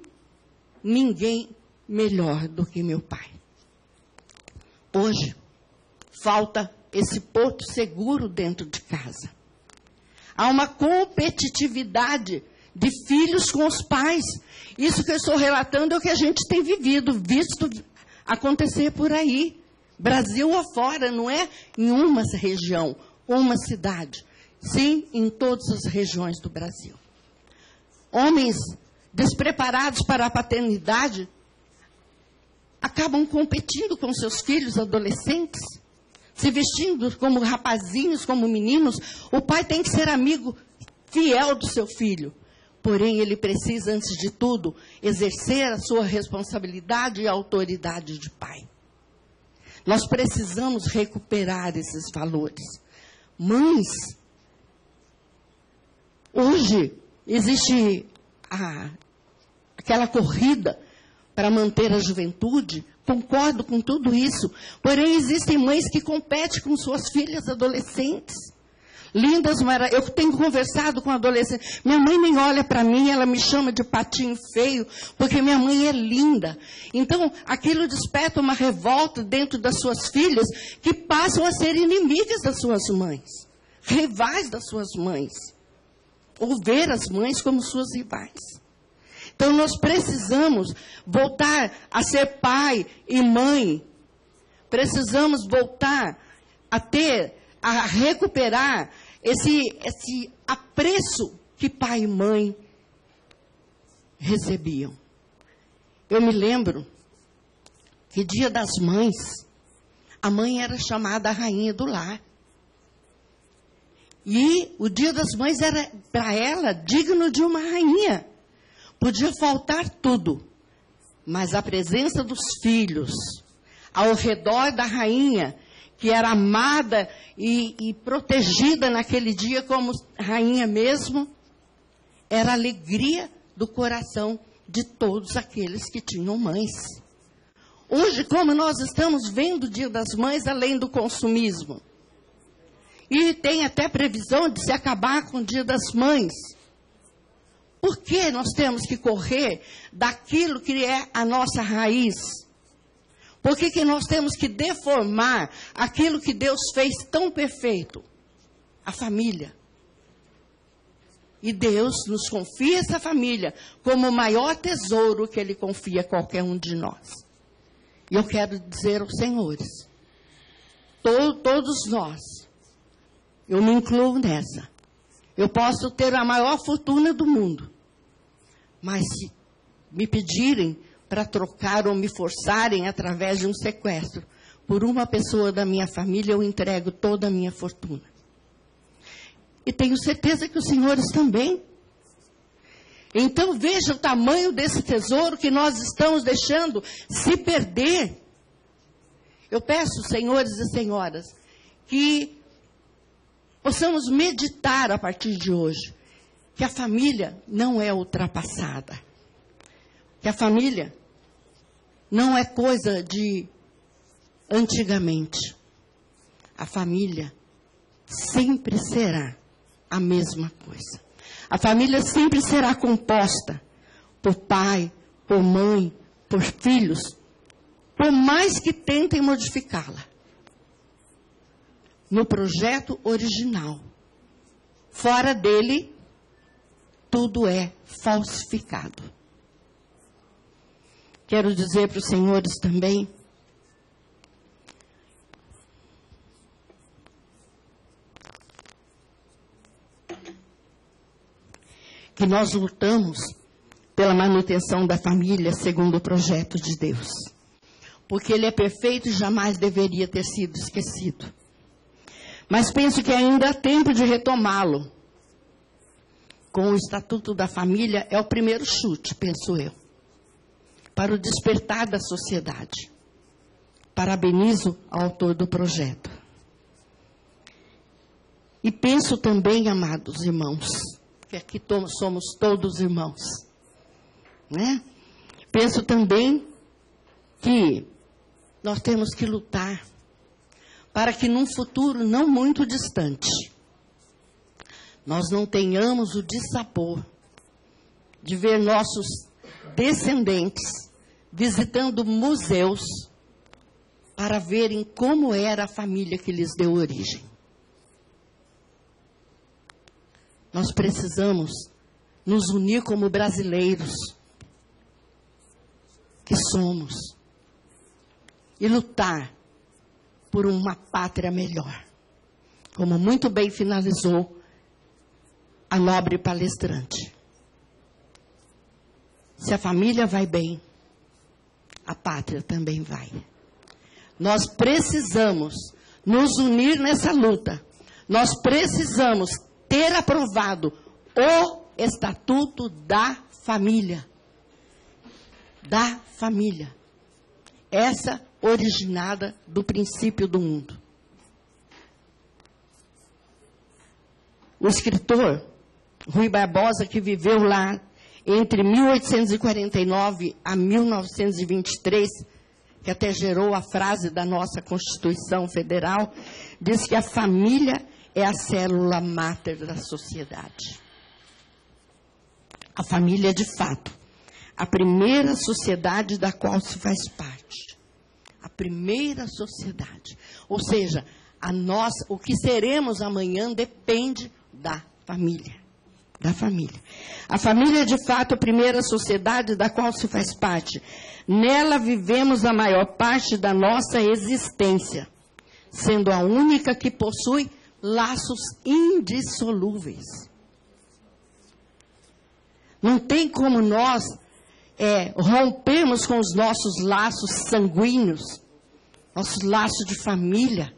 ninguém melhor do que meu pai. Hoje, falta esse porto seguro dentro de casa. Há uma competitividade de filhos com os pais. Isso que eu estou relatando é o que a gente tem visto acontecer por aí. Brasil afora, não é em uma região, uma cidade. Sim, em todas as regiões do Brasil. Homens despreparados para a paternidade acabam competindo com seus filhos adolescentes, se vestindo como rapazinhos, como meninos. O pai tem que ser amigo fiel do seu filho. Porém, ele precisa, antes de tudo, exercer a sua responsabilidade e autoridade de pai. Nós precisamos recuperar esses valores. Mães, hoje existe aquela corrida para manter a juventude. Concordo com tudo isso. Porém, existem mães que competem com suas filhas adolescentes. Lindas, eu tenho conversado com adolescentes. Minha mãe nem olha para mim, ela me chama de patinho feio, porque minha mãe é linda. Então, aquilo desperta uma revolta dentro das suas filhas, que passam a ser inimigas das suas mães, rivais das suas mães, ou ver as mães como suas rivais. Então, nós precisamos voltar a ser pai e mãe. Precisamos voltar a recuperar esse apreço que pai e mãe recebiam. Eu me lembro que Dia das Mães, a mãe era chamada a rainha do lar. E o Dia das Mães era, para ela, digno de uma rainha. Podia faltar tudo, mas a presença dos filhos ao redor da rainha, que era amada e protegida naquele dia como rainha mesmo, era a alegria do coração de todos aqueles que tinham mães. Hoje, como nós estamos vendo o Dia das Mães, além do consumismo, e tem até previsão de se acabar com o Dia das Mães, por que nós temos que correr daquilo que é a nossa raiz? Por que nós temos que deformar aquilo que Deus fez tão perfeito? A família. E Deus nos confia essa família como o maior tesouro que Ele confia a qualquer um de nós. E eu quero dizer aos senhores, todos nós, eu me incluo nessa. Eu posso ter a maior fortuna do mundo, mas se me pedirem para trocar ou me forçarem através de um sequestro por uma pessoa da minha família, eu entrego toda a minha fortuna. E tenho certeza que os senhores também. Então veja o tamanho desse tesouro que nós estamos deixando se perder. Eu peço, senhores e senhoras, que possamos meditar a partir de hoje que a família não é ultrapassada. Que a família não é coisa de antigamente. A família sempre será a mesma coisa. A família sempre será composta por pai, por mãe, por filhos, por mais que tentem modificá-la. No projeto original. Fora dele, tudo é falsificado. Quero dizer para os senhores também, nós lutamos pela manutenção da família segundo o projeto de Deus. Porque Ele é perfeito e jamais deveria ter sido esquecido. Mas penso que ainda há tempo de retomá-lo. Com o Estatuto da Família é o primeiro chute, penso eu, para o despertar da sociedade. Parabenizo ao autor do projeto. E penso também, amados irmãos, que aqui somos todos irmãos, né? Penso também que nós temos que lutar para que num futuro não muito distante, nós não tenhamos o dissabor de ver nossos descendentes visitando museus para verem como era a família que lhes deu origem. Nós precisamos nos unir como brasileiros que somos e lutar por uma pátria melhor, como muito bem finalizou a nobre palestrante. Se a família vai bem, a pátria também vai. Nós precisamos nos unir nessa luta. Nós precisamos ter aprovado o Estatuto da Família. Da família. Essa originada do princípio do mundo. O escritor Rui Barbosa, que viveu lá entre 1849 a 1923, que até gerou a frase da nossa Constituição Federal, diz que a família é a célula máter da sociedade. A família, de fato, a primeira sociedade da qual se faz parte. A primeira sociedade. Ou seja, o que seremos amanhã depende da família. Da família. A família é, de fato, a primeira sociedade da qual se faz parte. Nela vivemos a maior parte da nossa existência, sendo a única que possui laços indissolúveis. Não tem como nós rompermos com os nossos laços sanguíneos, nossos laços de família.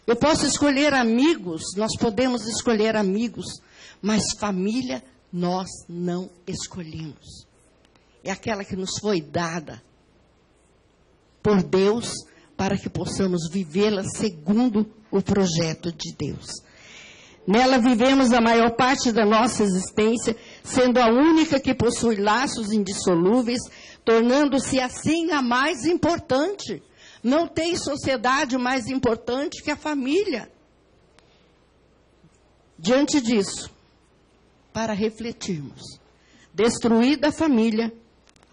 Eu posso escolher amigos, nós podemos escolher amigos, mas família nós não escolhemos. É aquela que nos foi dada por Deus para que possamos vivê-la segundo o projeto de Deus. Nela vivemos a maior parte da nossa existência, sendo a única que possui laços indissolúveis, tornando-se assim a mais importante. Não tem sociedade mais importante que a família. Diante disso, para refletirmos, destruída a família,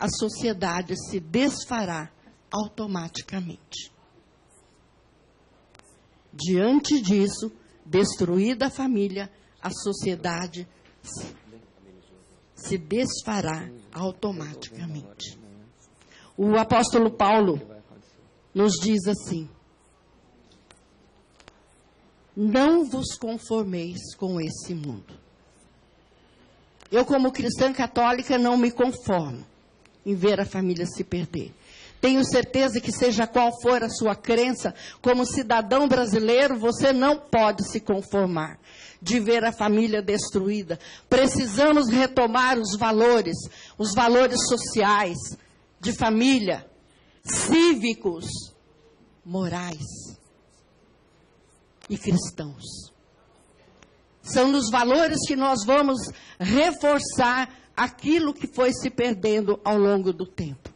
a sociedade se desfará automaticamente. Diante disso, destruída a família, a sociedade se desfará automaticamente. O apóstolo Paulo nos diz assim: não vos conformeis com esse mundo. Eu, como cristã católica, não me conformo em ver a família se perder. Tenho certeza que, seja qual for a sua crença, como cidadão brasileiro, você não pode se conformar de ver a família destruída. Precisamos retomar os valores sociais, de família, cívicos, morais e cristãos. São nos valores que nós vamos reforçar aquilo que foi se perdendo ao longo do tempo.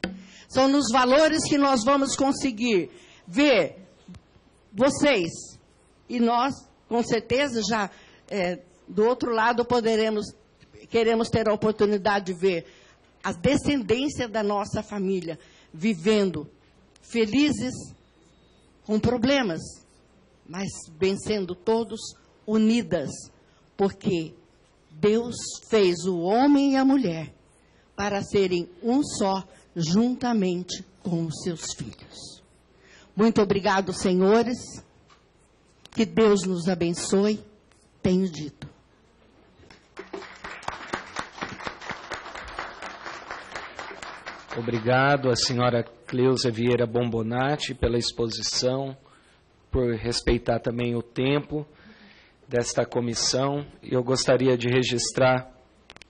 São nos valores que nós vamos conseguir ver vocês e nós, com certeza, já do outro lado queremos ter a oportunidade de ver a descendência da nossa família vivendo felizes, com problemas, mas vencendo todos unidas, porque Deus fez o homem e a mulher para serem um só, juntamente com os seus filhos. Muito obrigado, senhores. Que Deus nos abençoe. Tenho dito. Obrigado à senhora Cleusa Vieira Bombonati pela exposição, por respeitar também o tempo desta comissão. Eu gostaria de registrar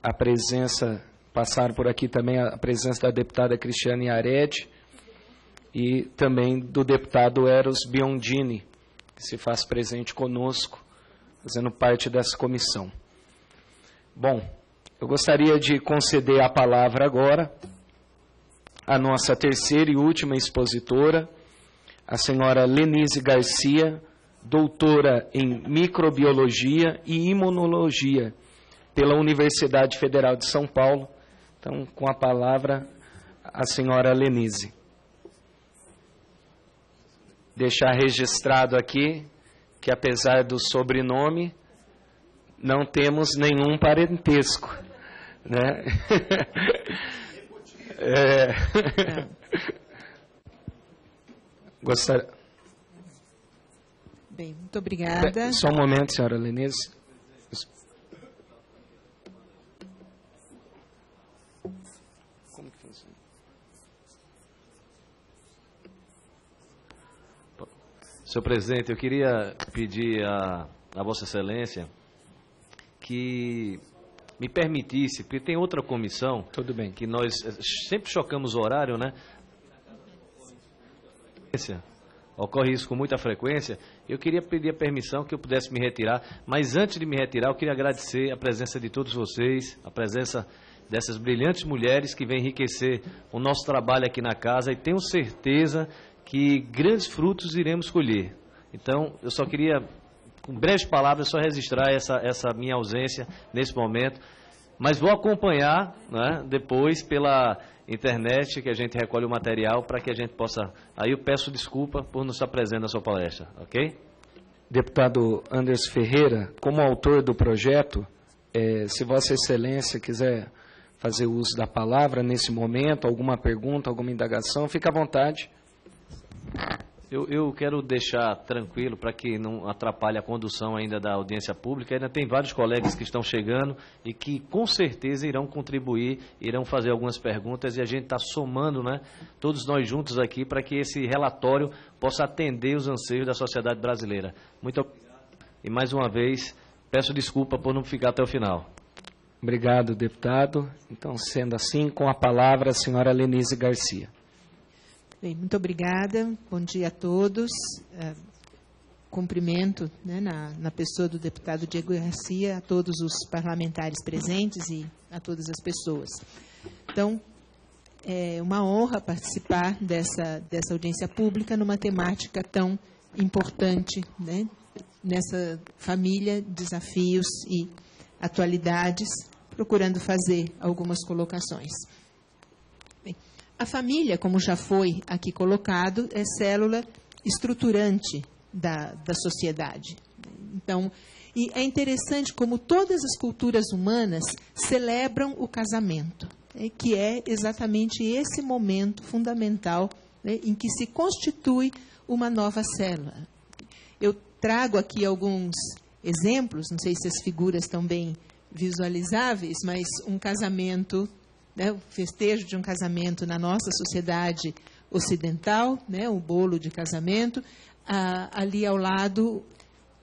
a presença, passar por aqui também a presença da deputada Cristiane Arede e também do deputado Eros Biondini, que se faz presente conosco, fazendo parte dessa comissão. Bom, eu gostaria de conceder a palavra agora à nossa terceira e última expositora, a senhora Lenise Garcia, doutora em microbiologia e imunologia pela Universidade Federal de São Paulo. Então, com a palavra, a senhora Lenise. Deixar registrado aqui que, apesar do sobrenome, não temos nenhum parentesco, né? Gostaria... Bem, muito obrigada. Só um momento, senhora Lenise. Como que funciona? Senhor presidente, eu queria pedir a Vossa Excelência que me permitisse, porque tem outra comissão, tudo bem, que nós sempre chocamos o horário, né? Ocorre isso com muita frequência. Eu queria pedir a permissão que eu pudesse me retirar, mas antes de me retirar, eu queria agradecer a presença de todos vocês, a presença dessas brilhantes mulheres que vêm enriquecer o nosso trabalho aqui na casa, e tenho certeza que grandes frutos iremos colher. Então, eu só queria, com breves palavras, só registrar essa minha ausência nesse momento, mas vou acompanhar, né, depois pela internet, que a gente recolhe o material para que a gente possa... Aí eu peço desculpa por não estar presente na sua palestra, ok? Deputado Anderson Ferreira, como autor do projeto, se Vossa Excelência quiser fazer uso da palavra nesse momento, alguma pergunta, alguma indagação, fique à vontade. Eu quero deixar tranquilo para que não atrapalhe a condução ainda da audiência pública. Ainda tem vários colegas que estão chegando e que com certeza irão contribuir, irão fazer algumas perguntas, e a gente está somando, né, todos nós juntos aqui para que esse relatório possa atender os anseios da sociedade brasileira. Muito obrigado. E mais uma vez, peço desculpa por não ficar até o final. Obrigado, deputado. Então, sendo assim, com a palavra a senhora Lenise Garcia. Bem, muito obrigada. Bom dia a todos. Cumprimento, né, na pessoa do deputado Diego Garcia, a todos os parlamentares presentes e a todas as pessoas. Então, é uma honra participar dessa audiência pública numa temática tão importante, né, nessa família, desafios e atualidades, procurando fazer algumas colocações. A família, como já foi aqui colocado, é célula estruturante da sociedade. Então, e é interessante como todas as culturas humanas celebram o casamento, né, que é exatamente esse momento fundamental, né, em que se constitui uma nova célula. Eu trago aqui alguns exemplos, não sei se as figuras estão bem visualizáveis, mas um casamento... né, o festejo de um casamento na nossa sociedade ocidental, né, o bolo de casamento, ali ao lado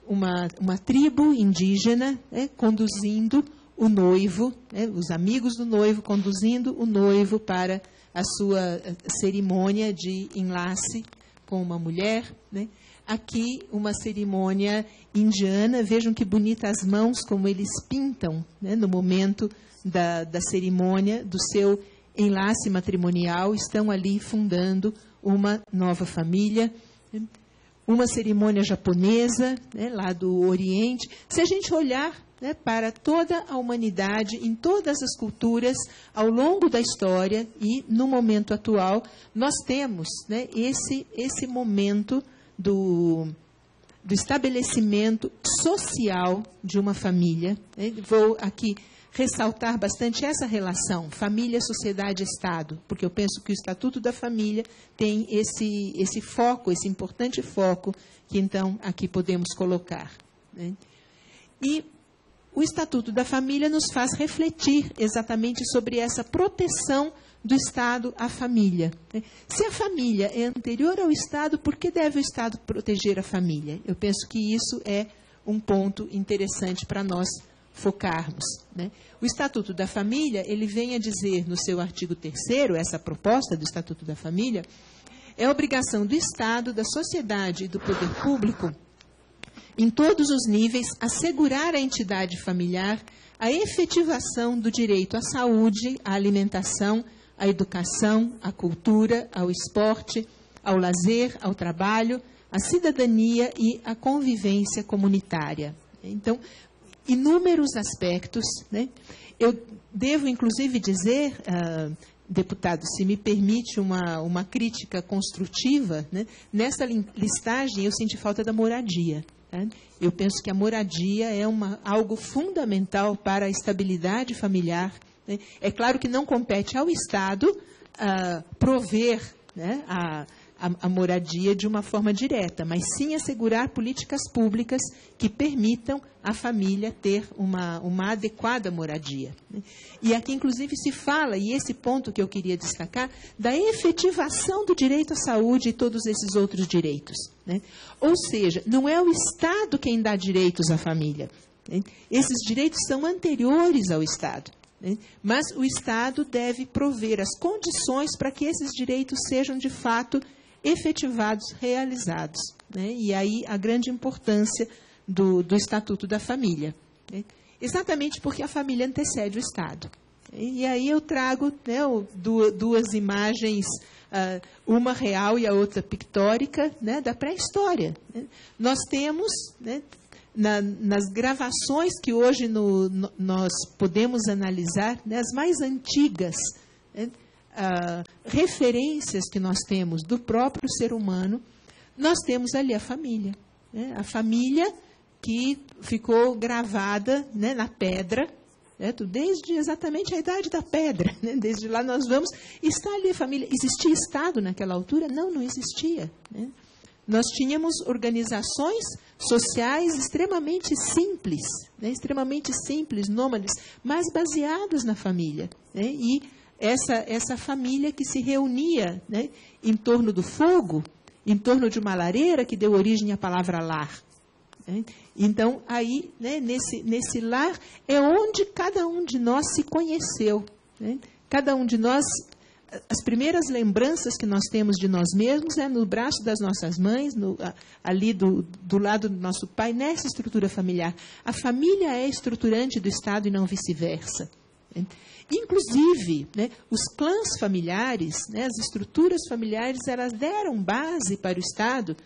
uma tribo indígena, né, conduzindo o noivo, né, os amigos do noivo conduzindo o noivo para a sua cerimônia de enlace com uma mulher, né. Aqui uma cerimônia indiana, vejam que bonitas as mãos como eles pintam, né, no momento da cerimônia, do seu enlace matrimonial, estão ali fundando uma nova família. Uma cerimônia japonesa, né, lá do Oriente. Se a gente olhar, né, para toda a humanidade, em todas as culturas, ao longo da história e no momento atual, nós temos, né, esse momento do estabelecimento social de uma família. Né. Vou aqui ressaltar bastante essa relação, família, sociedade, Estado, porque eu penso que o Estatuto da Família tem esse foco, esse importante foco, que então aqui podemos colocar, né? E o Estatuto da Família nos faz refletir exatamente sobre essa proteção do Estado à família. Se a família é anterior ao Estado, por que deve o Estado proteger a família? Eu penso que isso é um ponto interessante para nós focarmos. O Estatuto da Família, ele vem a dizer no seu artigo 3º, essa proposta do Estatuto da Família, é obrigação do Estado, da sociedade e do poder público, em todos os níveis, assegurar à entidade familiar a efetivação do direito à saúde, à alimentação, à educação, à cultura, ao esporte, ao lazer, ao trabalho, à cidadania e à convivência comunitária. Então, inúmeros aspectos. Eu devo, inclusive, dizer, deputado, se me permite uma crítica construtiva, nessa listagem eu senti falta da moradia. Eu penso que a moradia é algo fundamental para a estabilidade familiar. É claro que não compete ao Estado prover a moradia de uma forma direta, mas sim assegurar políticas públicas que permitam à família ter uma adequada moradia. E aqui, inclusive, se fala, e esse ponto que eu queria destacar, da efetivação do direito à saúde e todos esses outros direitos. Ou seja, não é o Estado quem dá direitos à família. Esses direitos são anteriores ao Estado. Mas o Estado deve prover as condições para que esses direitos sejam, de fato, efetivados, realizados. E aí a grande importância do Estatuto da Família. Exatamente porque a família antecede o Estado. E aí eu trago duas imagens, uma real e a outra pictórica, da pré-história. Nós temos, nas gravações que hoje nós podemos analisar, as mais antigas referências que nós temos do próprio ser humano, nós temos ali a família. A família que ficou gravada na pedra, desde exatamente a idade da pedra. Desde lá nós vamos, está ali a família. Existia Estado naquela altura? Não, não existia. Nós tínhamos organizações sociais extremamente simples, nômades, mas baseadas na família. E essa família que se reunia em torno do fogo, em torno de uma lareira que deu origem à palavra lar. Então, aí, nesse lar, é onde cada um de nós se conheceu. Cada um de nós, as primeiras lembranças que nós temos de nós mesmos é no braço das nossas mães, ali do lado do nosso pai, nessa estrutura familiar. A família é estruturante do Estado e não vice-versa. Inclusive, os clãs familiares, as estruturas familiares, elas deram base para o Estado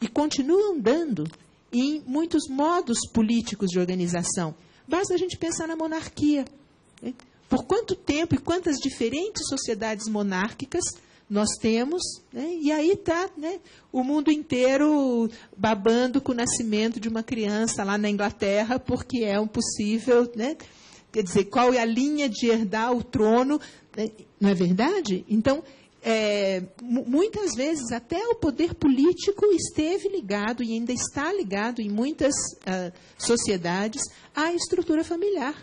e continuam dando em muitos modos políticos de organização. Basta a gente pensar na monarquia. Por quanto tempo e quantas diferentes sociedades monárquicas nós temos, e aí está o mundo inteiro babando com o nascimento de uma criança lá na Inglaterra, porque é um possível, quer dizer, qual é a linha de herdar o trono, não é verdade? Então, muitas vezes até o poder político esteve ligado e ainda está ligado em muitas sociedades à estrutura familiar,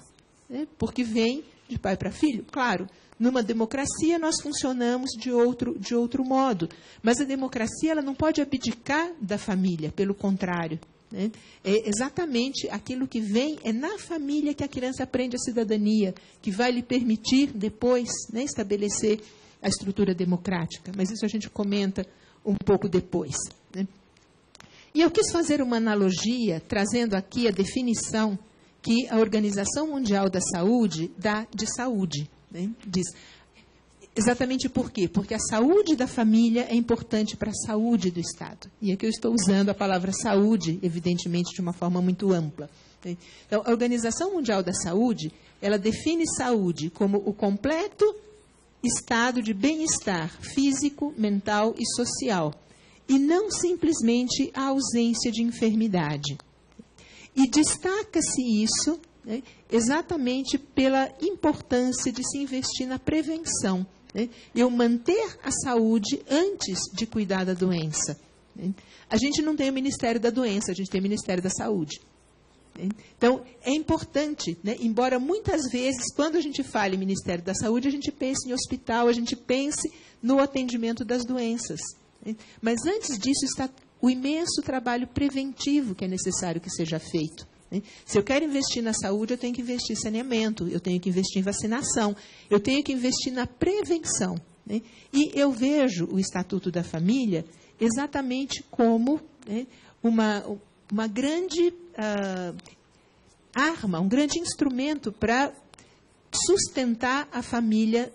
porque vem de pai para filho. Claro, numa democracia nós funcionamos de outro modo, mas a democracia ela não pode abdicar da família, pelo contrário. É exatamente aquilo que vem, é na família que a criança aprende a cidadania, que vai lhe permitir depois estabelecer a estrutura democrática. Mas isso a gente comenta um pouco depois. E eu quis fazer uma analogia, trazendo aqui a definição que a Organização Mundial da Saúde dá de saúde. Diz, exatamente por quê? Porque a saúde da família é importante para a saúde do Estado. E aqui eu estou usando a palavra saúde, evidentemente, de uma forma muito ampla. Então, a Organização Mundial da Saúde, ela define saúde como o completo estado de bem-estar físico, mental e social, e não simplesmente a ausência de enfermidade. E destaca-se isso exatamente pela importância de se investir na prevenção. Eu manter a saúde antes de cuidar da doença. A gente não tem o Ministério da Doença, a gente tem o Ministério da Saúde. Então, é importante, né? Embora muitas vezes, quando a gente fale em Ministério da Saúde, a gente pense em hospital, a gente pense no atendimento das doenças. Mas antes disso está o imenso trabalho preventivo que é necessário que seja feito. Se eu quero investir na saúde, eu tenho que investir em saneamento, eu tenho que investir em vacinação, eu tenho que investir na prevenção. E eu vejo o Estatuto da Família exatamente como uma grande arma, um grande instrumento para sustentar a família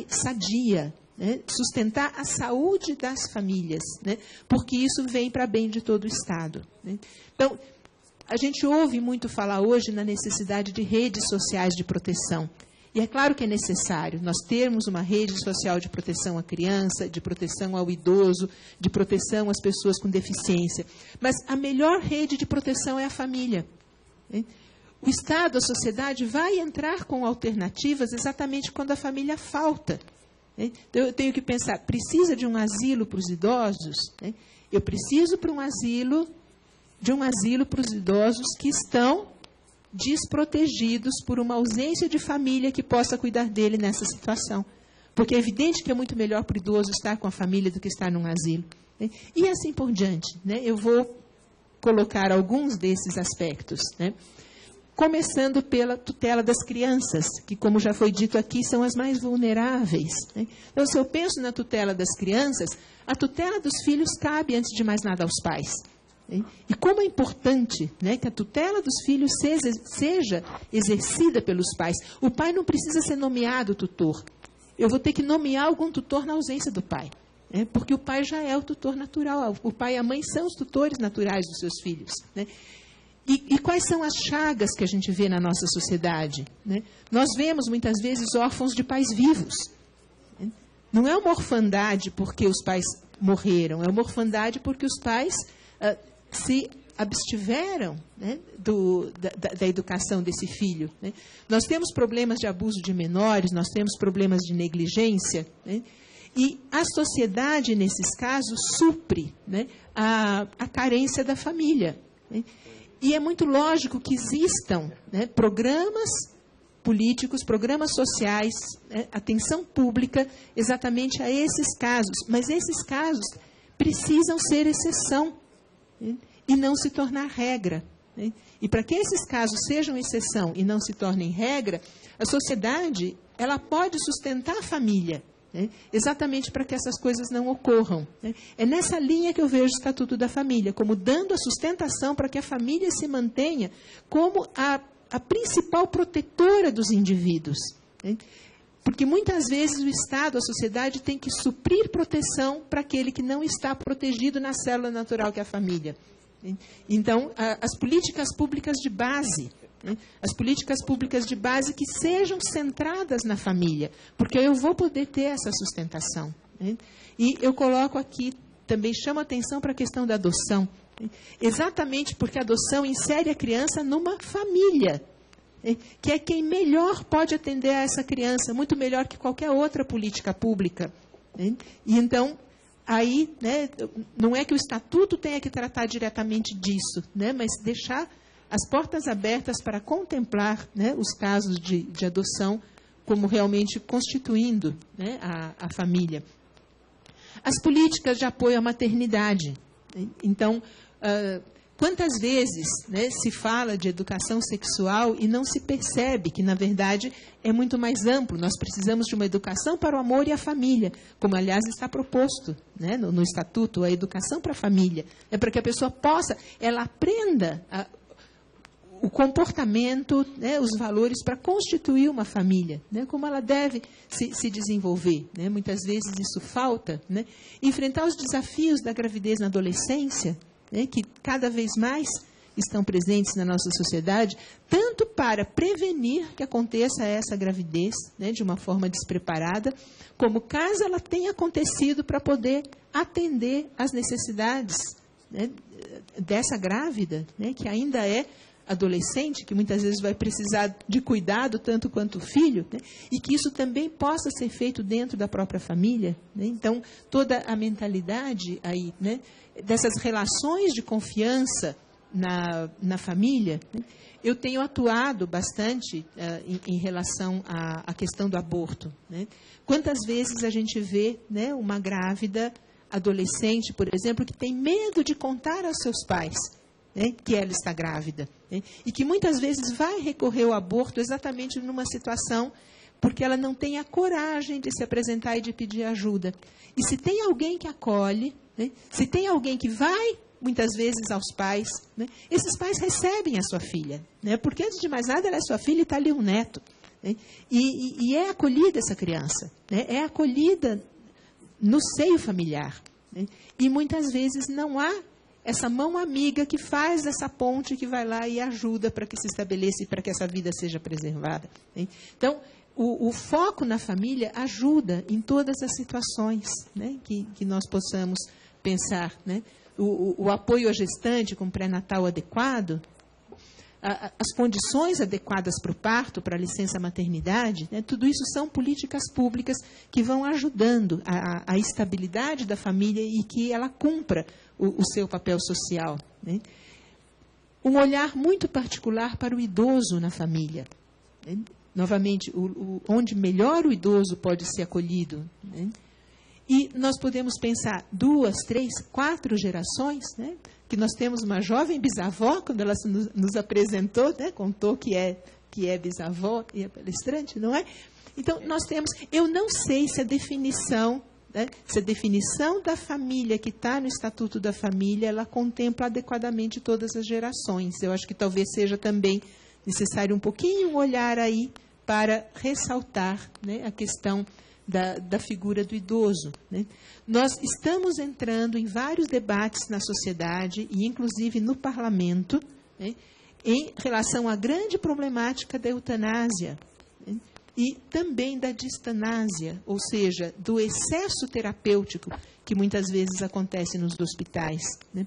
sadia, né? Sustentar a saúde das famílias, né? Porque isso vem para bem de todo o Estado. Né? Então, a gente ouve muito falar hoje na necessidade de redes sociais de proteção. E é claro que é necessário nós termos uma rede social de proteção à criança, de proteção ao idoso, de proteção às pessoas com deficiência. Mas a melhor rede de proteção é a família. O Estado, a sociedade, vai entrar com alternativas exatamente quando a família falta. Então, eu tenho que pensar, precisa de um asilo para os idosos? Eu preciso de um asilo para os idosos que estão desprotegidos por uma ausência de família que possa cuidar dele nessa situação. Porque é evidente que é muito melhor para o idoso estar com a família do que estar num asilo. Né? E assim por diante. Né? Eu vou colocar alguns desses aspectos. Né? Começando pela tutela das crianças, que, como já foi dito aqui, são as mais vulneráveis. Né? Então, se eu penso na tutela das crianças, a tutela dos filhos cabe, antes de mais nada, aos pais. E como é importante, né, que a tutela dos filhos seja exercida pelos pais. O pai não precisa ser nomeado tutor. Eu vou ter que nomear algum tutor na ausência do pai. Né, porque o pai já é o tutor natural. O pai e a mãe são os tutores naturais dos seus filhos. Né? E quais são as chagas que a gente vê na nossa sociedade? Né? Nós vemos, muitas vezes, órfãos de pais vivos. Não é uma orfandade porque os pais morreram. É uma orfandade porque os pais se abstiveram, né, da educação desse filho. Né? Nós temos problemas de abuso de menores, nós temos problemas de negligência, né? E a sociedade, nesses casos, supre, né, a carência da família. Né? E é muito lógico que existam, né, programas políticos, programas sociais, né, atenção pública exatamente a esses casos. Mas esses casos precisam ser exceção, né, e não se tornar regra. Né? E para que esses casos sejam exceção e não se tornem regra, a sociedade ela pode sustentar a família, né? Exatamente para que essas coisas não ocorram. Né? É nessa linha que eu vejo o Estatuto da Família, como dando a sustentação para que a família se mantenha como a principal protetora dos indivíduos. Né? Porque muitas vezes o Estado, a sociedade, tem que suprir proteção para aquele que não está protegido na célula natural que é a família. Então, as políticas públicas de base, né? As políticas públicas de base que sejam centradas na família, porque eu vou poder ter essa sustentação. Né? E eu coloco aqui, também chamo a atenção para a questão da adoção, né? Exatamente porque a adoção insere a criança numa família, que é quem melhor pode atender a essa criança, muito melhor que qualquer outra política pública. Né? E então, aí, né, não é que o Estatuto tenha que tratar diretamente disso, né, mas deixar as portas abertas para contemplar, né, os casos de adoção como realmente constituindo, né, a família. As políticas de apoio à maternidade. Né? Então, quantas vezes, né, se fala de educação sexual e não se percebe que, na verdade, é muito mais amplo. Nós precisamos de uma educação para o amor e a família, como, aliás, está proposto, né, no Estatuto, a educação para a família. É para que a pessoa possa, ela aprenda o comportamento, né, os valores para constituir uma família, né, como ela deve se desenvolver. Né? Muitas vezes isso falta. Né? Enfrentar os desafios da gravidez na adolescência, né, que cada vez mais estão presentes na nossa sociedade, tanto para prevenir que aconteça essa gravidez, né, de uma forma despreparada, como caso ela tenha acontecido, para poder atender às necessidades, né, dessa grávida, né, que ainda é adolescente, que muitas vezes vai precisar de cuidado tanto quanto o filho, né, e que isso também possa ser feito dentro da própria família. Né? Então, toda a mentalidade aí, né, dessas relações de confiança na família, né, eu tenho atuado bastante em relação à questão do aborto. Né? Quantas vezes a gente vê, né, uma grávida adolescente, por exemplo, que tem medo de contar aos seus pais, né, que ela está grávida, né, e que muitas vezes vai recorrer ao aborto exatamente numa situação porque ela não tem a coragem de se apresentar e de pedir ajuda. E se tem alguém que acolhe, né, se tem alguém que vai, muitas vezes, aos pais, né, esses pais recebem a sua filha, né, porque, antes de mais nada, ela é sua filha e está ali um neto. Né, e é acolhida essa criança, né, é acolhida no seio familiar. Né, e, muitas vezes, não há essa mão amiga que faz essa ponte, que vai lá e ajuda para que se estabeleça e para que essa vida seja preservada. Né. Então, o foco na família ajuda em todas as situações, né, que nós possamos pensar. Né? O apoio à gestante com pré-natal adequado, as condições adequadas para o parto, para a licença maternidade, né, tudo isso são políticas públicas que vão ajudando a estabilidade da família e que ela cumpra o seu papel social. Né? Um olhar muito particular para o idoso na família. Né? Novamente, onde melhor o idoso pode ser acolhido. Né? E nós podemos pensar 2, 3, 4 gerações, né? Que nós temos uma jovem bisavó, quando ela nos apresentou, né? Contou que é bisavó e é palestrante, não é? Então, nós temos... Eu não sei se a definição, né? Se a definição da família que está no Estatuto da Família, ela contempla adequadamente todas as gerações. Eu acho que talvez seja também necessário um pouquinho olhar aí para ressaltar, né, a questão da figura do idoso. Né? Nós estamos entrando em vários debates na sociedade, e inclusive no parlamento, né, em relação à grande problemática da eutanásia, né, e também da distanásia, ou seja, do excesso terapêutico que muitas vezes acontece nos hospitais. Né?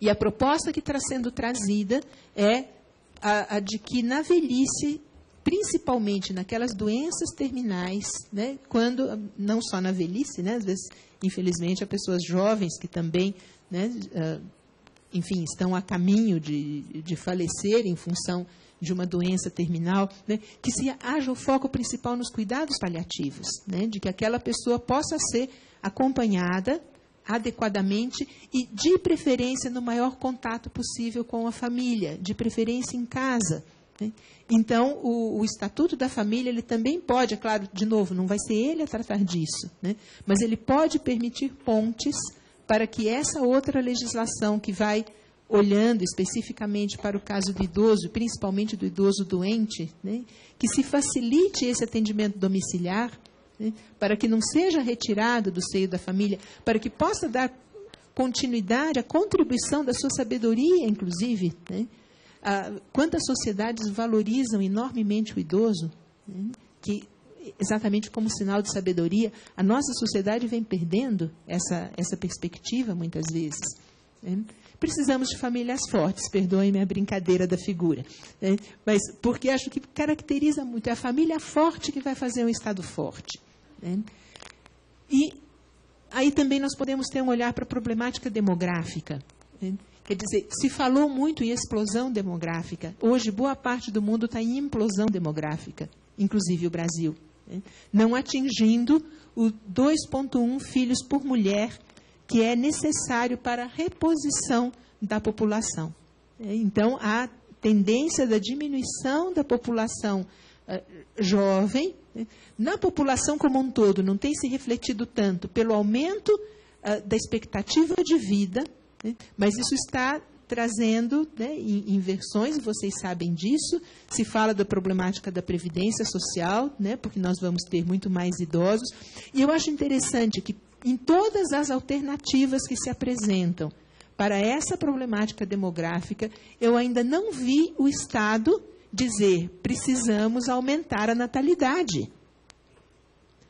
E a proposta que está sendo trazida é a de que na velhice, principalmente naquelas doenças terminais, né, quando, não só na velhice, né, às vezes, infelizmente, há pessoas jovens que também, né, enfim, estão a caminho de falecer em função de uma doença terminal, né, que se haja o foco principal nos cuidados paliativos, né, de que aquela pessoa possa ser acompanhada adequadamente e, de preferência, no maior contato possível com a família, de preferência em casa. Né? Então, o Estatuto da Família, ele também pode, é claro, de novo, não vai ser ele a tratar disso, né? Mas ele pode permitir pontes para que essa outra legislação que vai olhando especificamente para o caso do idoso, principalmente do idoso doente, né? Que se facilite esse atendimento domiciliar, né? Para que não seja retirado do seio da família, para que possa dar continuidade à contribuição da sua sabedoria, inclusive, né? Quantas sociedades valorizam enormemente o idoso, né, que, exatamente como sinal de sabedoria, a nossa sociedade vem perdendo essa perspectiva, muitas vezes. Né. Precisamos de famílias fortes, perdoem-me a brincadeira da figura, né, mas porque acho que caracteriza muito, é a família forte que vai fazer um Estado forte. Né. E aí também nós podemos ter um olhar para a problemática demográfica. Né. Quer dizer, se falou muito em explosão demográfica. Hoje, boa parte do mundo está em implosão demográfica, inclusive o Brasil. Né? Não atingindo o 2,1 filhos por mulher, que é necessário para a reposição da população. Então, há tendência da diminuição da população jovem. Né? Na população como um todo, não tem se refletido tanto pelo aumento da expectativa de vida, mas isso está trazendo, né, inversões, vocês sabem disso. Se fala da problemática da previdência social, né, porque nós vamos ter muito mais idosos. E eu acho interessante que, em todas as alternativas que se apresentam para essa problemática demográfica, eu ainda não vi o Estado dizer: precisamos aumentar a natalidade.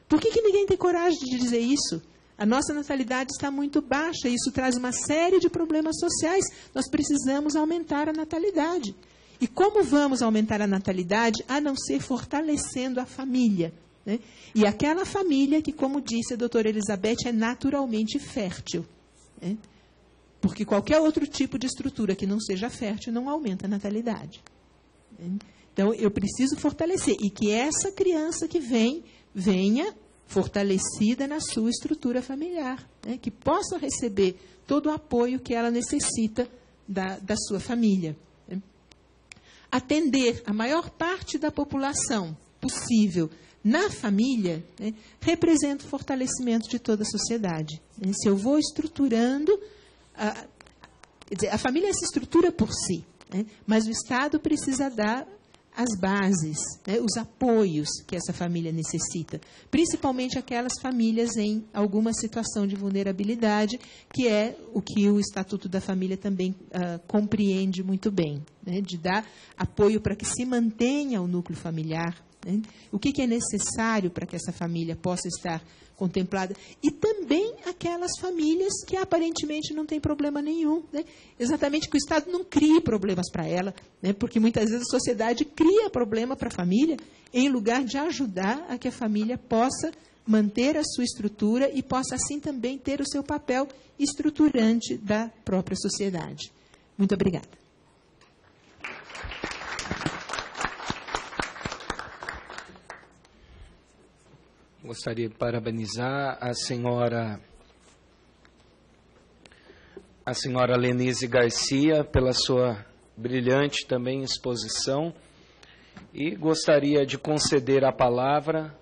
Por que ninguém tem coragem de dizer isso? A nossa natalidade está muito baixa, e isso traz uma série de problemas sociais. Nós precisamos aumentar a natalidade. E como vamos aumentar a natalidade, a não ser fortalecendo a família? Né? E aquela família que, como disse a doutora Elizabeth, é naturalmente fértil. Né? Porque qualquer outro tipo de estrutura que não seja fértil não aumenta a natalidade. Então, eu preciso fortalecer. E que essa criança que venha fortalecida na sua estrutura familiar. Né? Que possa receber todo o apoio que ela necessita da sua família. Né? Atender a maior parte da população possível na família, né, representa o fortalecimento de toda a sociedade. Né? Se eu vou estruturando... Quer dizer, a família se estrutura por si, né? Mas o Estado precisa dar as bases, né? Os apoios que essa família necessita, principalmente aquelas famílias em alguma situação de vulnerabilidade, que é o que o Estatuto da Família também compreende muito bem, né? De dar apoio para que se mantenha o núcleo familiar, né? O que é necessário para que essa família possa estar contemplada, e também aquelas famílias que aparentemente não têm problema nenhum, né? Exatamente que o Estado não crie problemas para ela, né? Porque muitas vezes a sociedade cria problema para a família, em lugar de ajudar a que a família possa manter a sua estrutura e possa assim também ter o seu papel estruturante da própria sociedade. Muito obrigada. Gostaria de parabenizar a senhora Lenise Garcia pela sua brilhante também exposição e gostaria de conceder a palavra,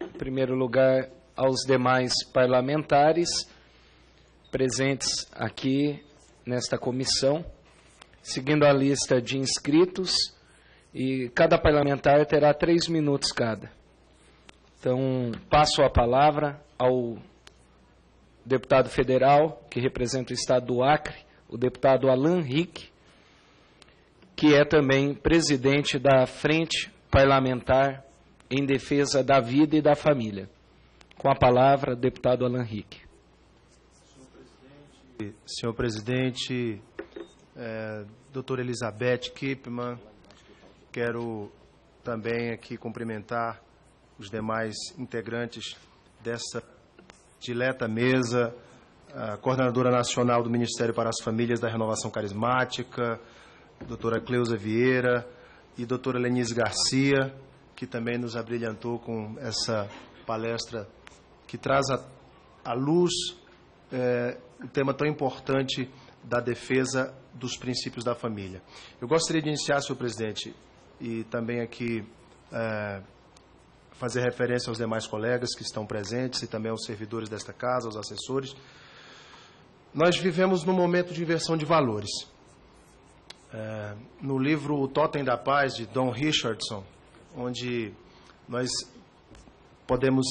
em primeiro lugar, aos demais parlamentares presentes aqui nesta comissão, seguindo a lista de inscritos, e cada parlamentar terá 3 minutos cada. Então, passo a palavra ao deputado federal, que representa o estado do Acre, o deputado Alan Rick, que é também presidente da Frente Parlamentar em Defesa da Vida e da Família. Com a palavra, deputado Alan Rick. Senhor presidente, doutora Elizabeth Kipman, quero também aqui cumprimentar os demais integrantes dessa dileta mesa, a coordenadora nacional do Ministério para as Famílias da Renovação Carismática, doutora Cleusa Vieira e doutora Lenise Garcia, que também nos abrilhantou com essa palestra que traz à luz o tema tão importante da defesa dos princípios da família. Eu gostaria de iniciar, senhor presidente, e também aqui fazer referência aos demais colegas que estão presentes e também aos servidores desta casa, aos assessores. Nós vivemos num momento de inversão de valores. No livro O Totem da Paz, de Don Richardson, onde nós podemos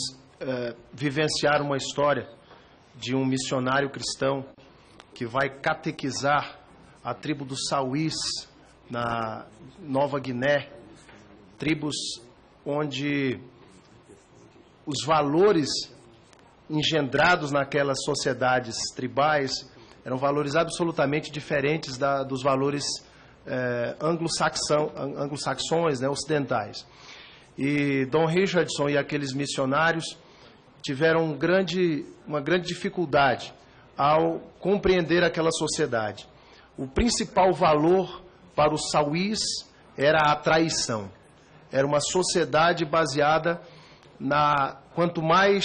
vivenciar uma história de um missionário cristão que vai catequizar a tribo dos Sauís, na Nova Guiné, tribos onde os valores engendrados naquelas sociedades tribais eram valores absolutamente diferentes dos valores anglo-saxões, né, ocidentais. E Don Richardson e aqueles missionários tiveram uma grande dificuldade ao compreender aquela sociedade. O principal valor para os Sauís era a traição. Era uma sociedade baseada quanto mais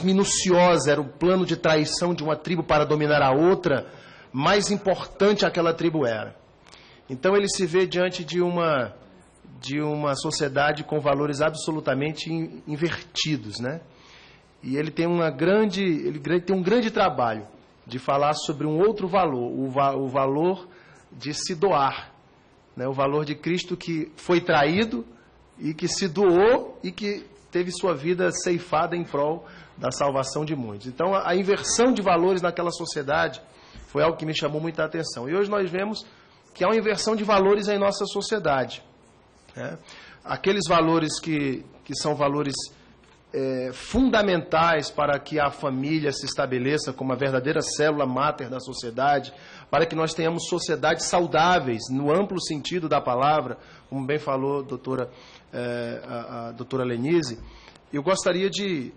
minuciosa era o plano de traição de uma tribo para dominar a outra, mais importante aquela tribo era. Então ele se vê diante de uma sociedade com valores absolutamente invertidos, né? E ele tem um grande trabalho de falar sobre um outro valor, o valor de se doar, né? O valor de Cristo que foi traído e que se doou e que teve sua vida ceifada em prol da salvação de muitos. Então, a inversão de valores naquela sociedade foi algo que me chamou muita atenção. E hoje nós vemos que há uma inversão de valores em nossa sociedade, né? Aqueles valores que são valores fundamentais para que a família se estabeleça como a verdadeira célula máter da sociedade, para que nós tenhamos sociedades saudáveis, no amplo sentido da palavra, como bem falou a doutora Lenise. Eu gostaria de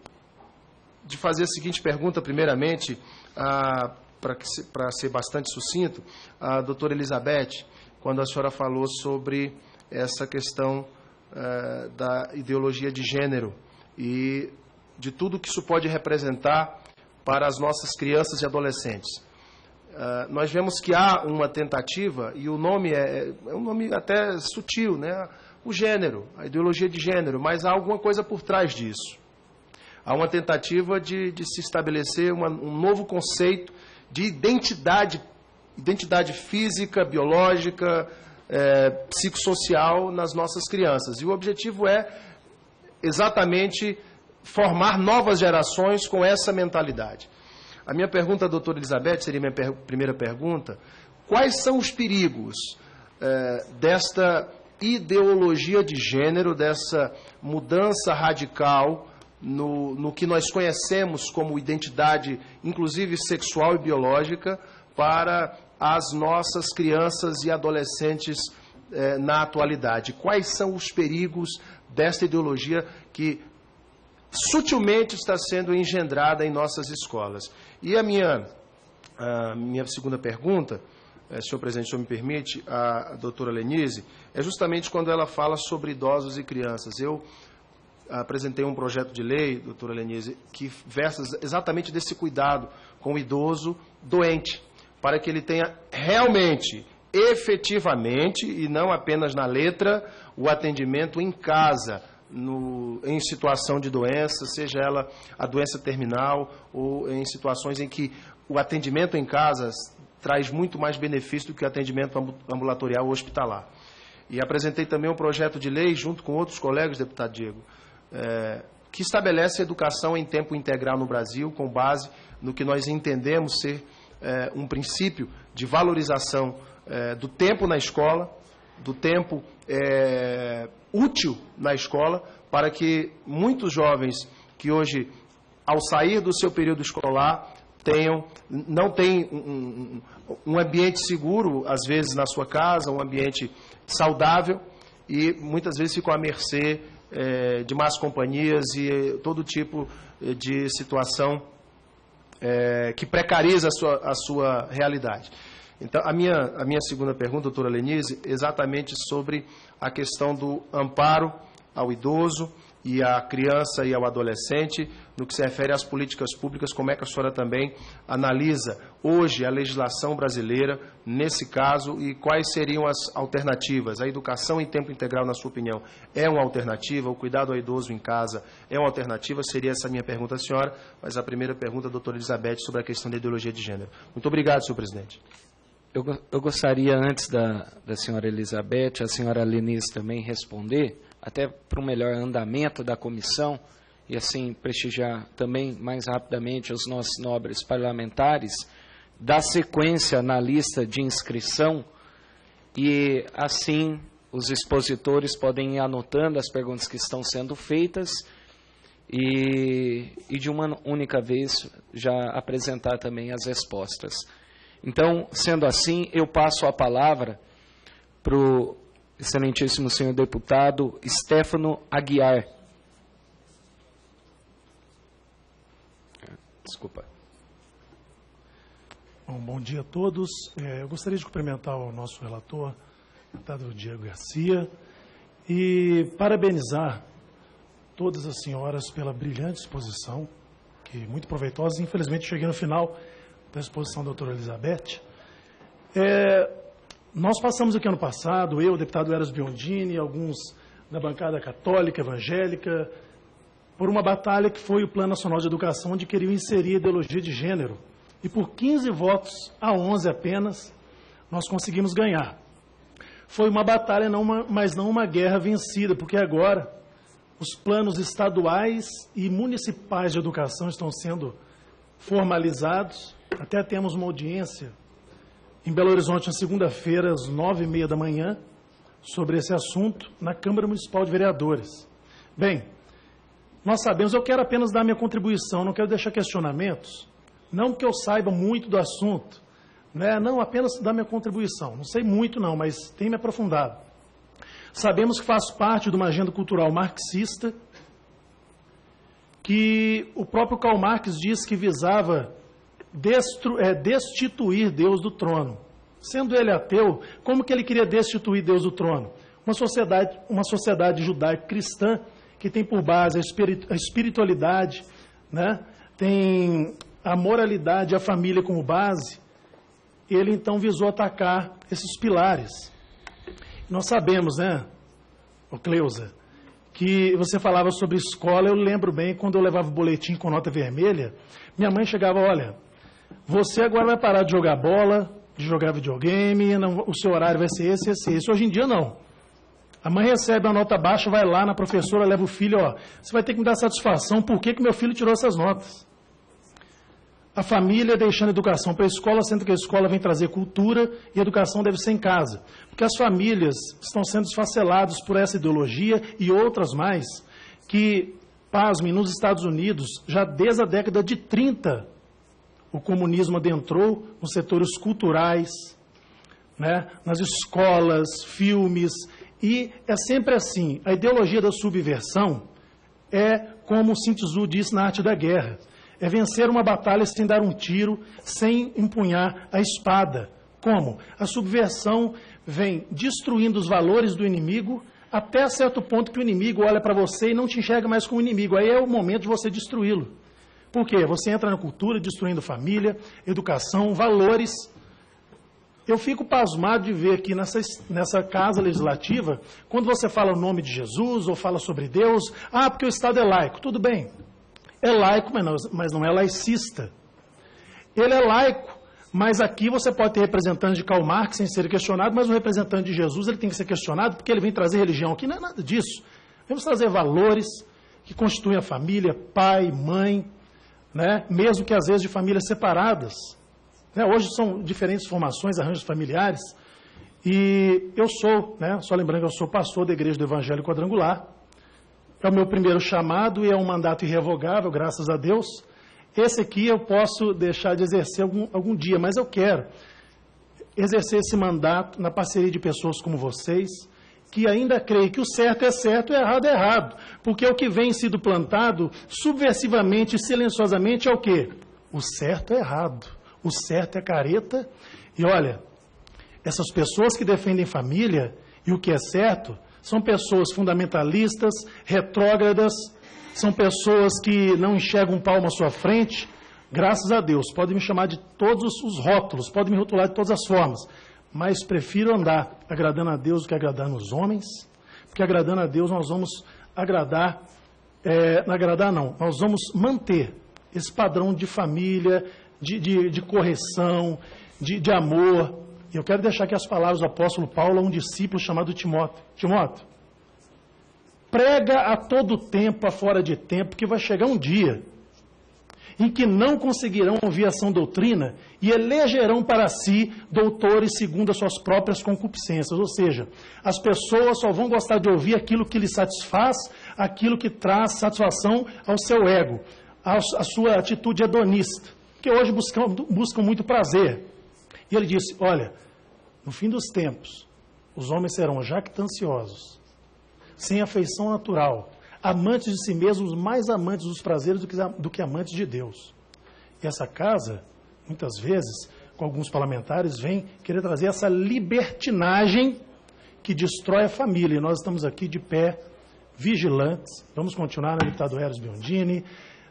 de fazer a seguinte pergunta, primeiramente, para ser bastante sucinto, a doutora Elizabeth, quando a senhora falou sobre essa questão da ideologia de gênero e de tudo que isso pode representar para as nossas crianças e adolescentes. Nós vemos que há uma tentativa, e o nome é um nome até sutil, né? O gênero, a ideologia de gênero, mas há alguma coisa por trás disso. Há uma tentativa de se estabelecer um novo conceito de identidade física, biológica, psicossocial nas nossas crianças. E o objetivo é exatamente formar novas gerações com essa mentalidade. A minha pergunta, doutora Elizabeth, seria minha primeira pergunta: quais são os perigos desta ideologia de gênero, dessa mudança radical no que nós conhecemos como identidade, inclusive sexual e biológica, para as nossas crianças e adolescentes na atualidade? Quais são os perigos desta ideologia que sutilmente está sendo engendrada em nossas escolas? E a minha segunda pergunta, senhor presidente, se o senhor me permite, a doutora Lenise, é justamente quando ela fala sobre idosos e crianças. Eu apresentei um projeto de lei, doutora Lenise, que versa exatamente desse cuidado com o idoso doente, para que ele tenha realmente, efetivamente, e não apenas na letra, o atendimento em casa, em situação de doença, seja ela a doença terminal ou em situações em que o atendimento em casa traz muito mais benefício do que o atendimento ambulatorial ou hospitalar. E apresentei também um projeto de lei, junto com outros colegas, deputado Diego, que estabelece a educação em tempo integral no Brasil, com base no que nós entendemos ser um princípio de valorização do tempo na escola, do tempo útil na escola, para que muitos jovens que hoje, ao sair do seu período escolar, não têm um ambiente seguro, às vezes na sua casa, um ambiente saudável, e muitas vezes ficam à mercê de más companhias e todo tipo de situação que precariza a sua realidade. Então, a minha segunda pergunta, doutora Lenise, exatamente sobre a questão do amparo ao idoso e à criança e ao adolescente, no que se refere às políticas públicas, como é que a senhora também analisa hoje a legislação brasileira nesse caso e quais seriam as alternativas? A educação em tempo integral, na sua opinião, é uma alternativa? O cuidado ao idoso em casa é uma alternativa? Seria essa a minha pergunta à senhora, mas a primeira pergunta, doutora Elizabeth, sobre a questão da ideologia de gênero. Muito obrigado, senhor presidente. Eu gostaria, antes da senhora Elizabeth, a senhora Lenise também responder, até para um melhor andamento da comissão, e assim prestigiar também mais rapidamente os nossos nobres parlamentares, dar sequência na lista de inscrição, e assim os expositores podem ir anotando as perguntas que estão sendo feitas, e de uma única vez já apresentar também as respostas. Então, sendo assim, eu passo a palavra para o excelentíssimo senhor deputado Stefano Aguiar. Desculpa. Bom dia a todos. Eu gostaria de cumprimentar o nosso relator, deputado Diego Garcia, e parabenizar todas as senhoras pela brilhante exposição, que é muito proveitosa. Infelizmente, cheguei no final da exposição da doutora Elizabeth. Nós passamos aqui ano passado, eu, o deputado Eros Biondini, alguns da bancada católica, evangélica, por uma batalha que foi o Plano Nacional de Educação, onde queriam inserir a ideologia de gênero. E por 15 votos a 11 apenas, nós conseguimos ganhar. Foi uma batalha, mas não uma guerra vencida, porque agora os planos estaduais e municipais de educação estão sendo formalizados. Até temos uma audiência em Belo Horizonte, na segunda-feira, às 9h30 da manhã, sobre esse assunto, na Câmara Municipal de Vereadores. Bem, nós sabemos, eu quero apenas dar minha contribuição, não quero deixar questionamentos, não porque eu saiba muito do assunto, né? Não, apenas dar minha contribuição. Não sei muito não, mas tenho me aprofundado. Sabemos que faz parte de uma agenda cultural marxista, que o próprio Karl Marx diz que visava destituir Deus do trono. Sendo ele ateu, como que ele queria destituir Deus do trono? Uma sociedade judaico-cristã que tem por base a espiritualidade, né? Tem a moralidade e a família como base. Ele então visou atacar esses pilares. Nós sabemos, né, Cleusa, que você falava sobre escola. Eu lembro bem, quando eu levava o boletim com nota vermelha, minha mãe chegava: olha, você agora vai parar de jogar bola, de jogar videogame, o seu horário vai ser esse. Hoje em dia, não. A mãe recebe uma nota baixa, vai lá na professora, leva o filho: ó, você vai ter que me dar satisfação, por que meu filho tirou essas notas? A família deixando a educação para a escola, sendo que a escola vem trazer cultura e a educação deve ser em casa. Porque as famílias estão sendo esfaceladas por essa ideologia e outras mais, que, pasmem, nos Estados Unidos, já desde a década de 30, o comunismo adentrou nos setores culturais, né, nas escolas, filmes, e é sempre assim. A ideologia da subversão é, como Sun Tzu disse na Arte da Guerra, é vencer uma batalha sem dar um tiro, sem empunhar a espada. Como? A subversão vem destruindo os valores do inimigo até certo ponto que o inimigo olha para você e não te enxerga mais como inimigo. Aí é o momento de você destruí-lo. Por quê? Você entra na cultura destruindo família, educação, valores. Eu fico pasmado de ver aqui nessa casa legislativa, quando você fala o nome de Jesus ou fala sobre Deus, porque o Estado é laico. Tudo bem. É laico, mas não é laicista. Ele é laico, mas aqui você pode ter representante de Karl Marx sem ser questionado, mas o representante de Jesus ele tem que ser questionado porque ele vem trazer religião. Aqui não é nada disso. Vamos trazer valores que constituem a família, pai, mãe, né? Mesmo que às vezes de famílias separadas. Né? Hoje são diferentes formações, arranjos familiares. E eu sou, né? Só lembrando que eu sou pastor da Igreja do Evangelho Quadrangular. É o meu primeiro chamado e é um mandato irrevogável, graças a Deus. Esse aqui eu posso deixar de exercer algum dia, mas eu quero exercer esse mandato na parceria de pessoas como vocês, que ainda creem que o certo é certo e o errado é errado. Porque o que vem sido plantado subversivamente e silenciosamente é o quê? O certo é errado, o certo é careta. E olha, essas pessoas que defendem família e o que é certo são pessoas fundamentalistas, retrógradas, são pessoas que não enxergam um palmo à sua frente. Graças a Deus, podem me chamar de todos os rótulos, podem me rotular de todas as formas, mas prefiro andar agradando a Deus do que agradar nos homens, porque agradando a Deus nós vamos nós vamos manter esse padrão de família, de correção, de amor. E eu quero deixar aqui as palavras do apóstolo Paulo a um discípulo chamado Timóteo. Timóteo, prega a todo tempo, a fora de tempo, que vai chegar um dia em que não conseguirão ouvir a sã doutrina e elegerão para si doutores segundo as suas próprias concupiscências. Ou seja, as pessoas só vão gostar de ouvir aquilo que lhes satisfaz, aquilo que traz satisfação ao seu ego, à sua atitude hedonista, que hoje buscam muito prazer. E ele disse, olha, no fim dos tempos, os homens serão jactanciosos, sem afeição natural, amantes de si mesmos, mais amantes dos prazeres do que amantes de Deus. E essa casa, muitas vezes, com alguns parlamentares, vem querer trazer essa libertinagem que destrói a família. E nós estamos aqui de pé, vigilantes. Vamos continuar, deputado Eros Biondini,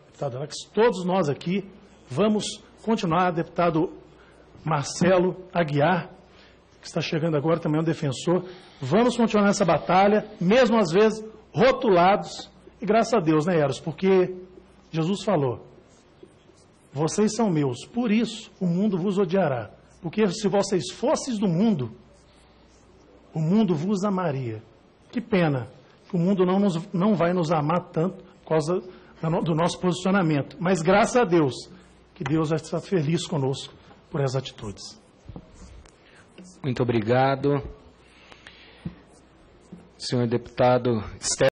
deputado Alex, todos nós aqui, vamos continuar, deputado Marcelo Aguiar, que está chegando agora, também é um defensor. Vamos continuar nessa batalha, mesmo às vezes rotulados, e graças a Deus, né, Eros? Porque Jesus falou, vocês são meus, por isso o mundo vos odiará. Porque se vocês fosseis do mundo, o mundo vos amaria. Que pena que o mundo não vai nos amar tanto por causa do nosso posicionamento. Mas graças a Deus, que Deus vai estar feliz conosco por essas atitudes. Muito obrigado, senhor deputado Stefano.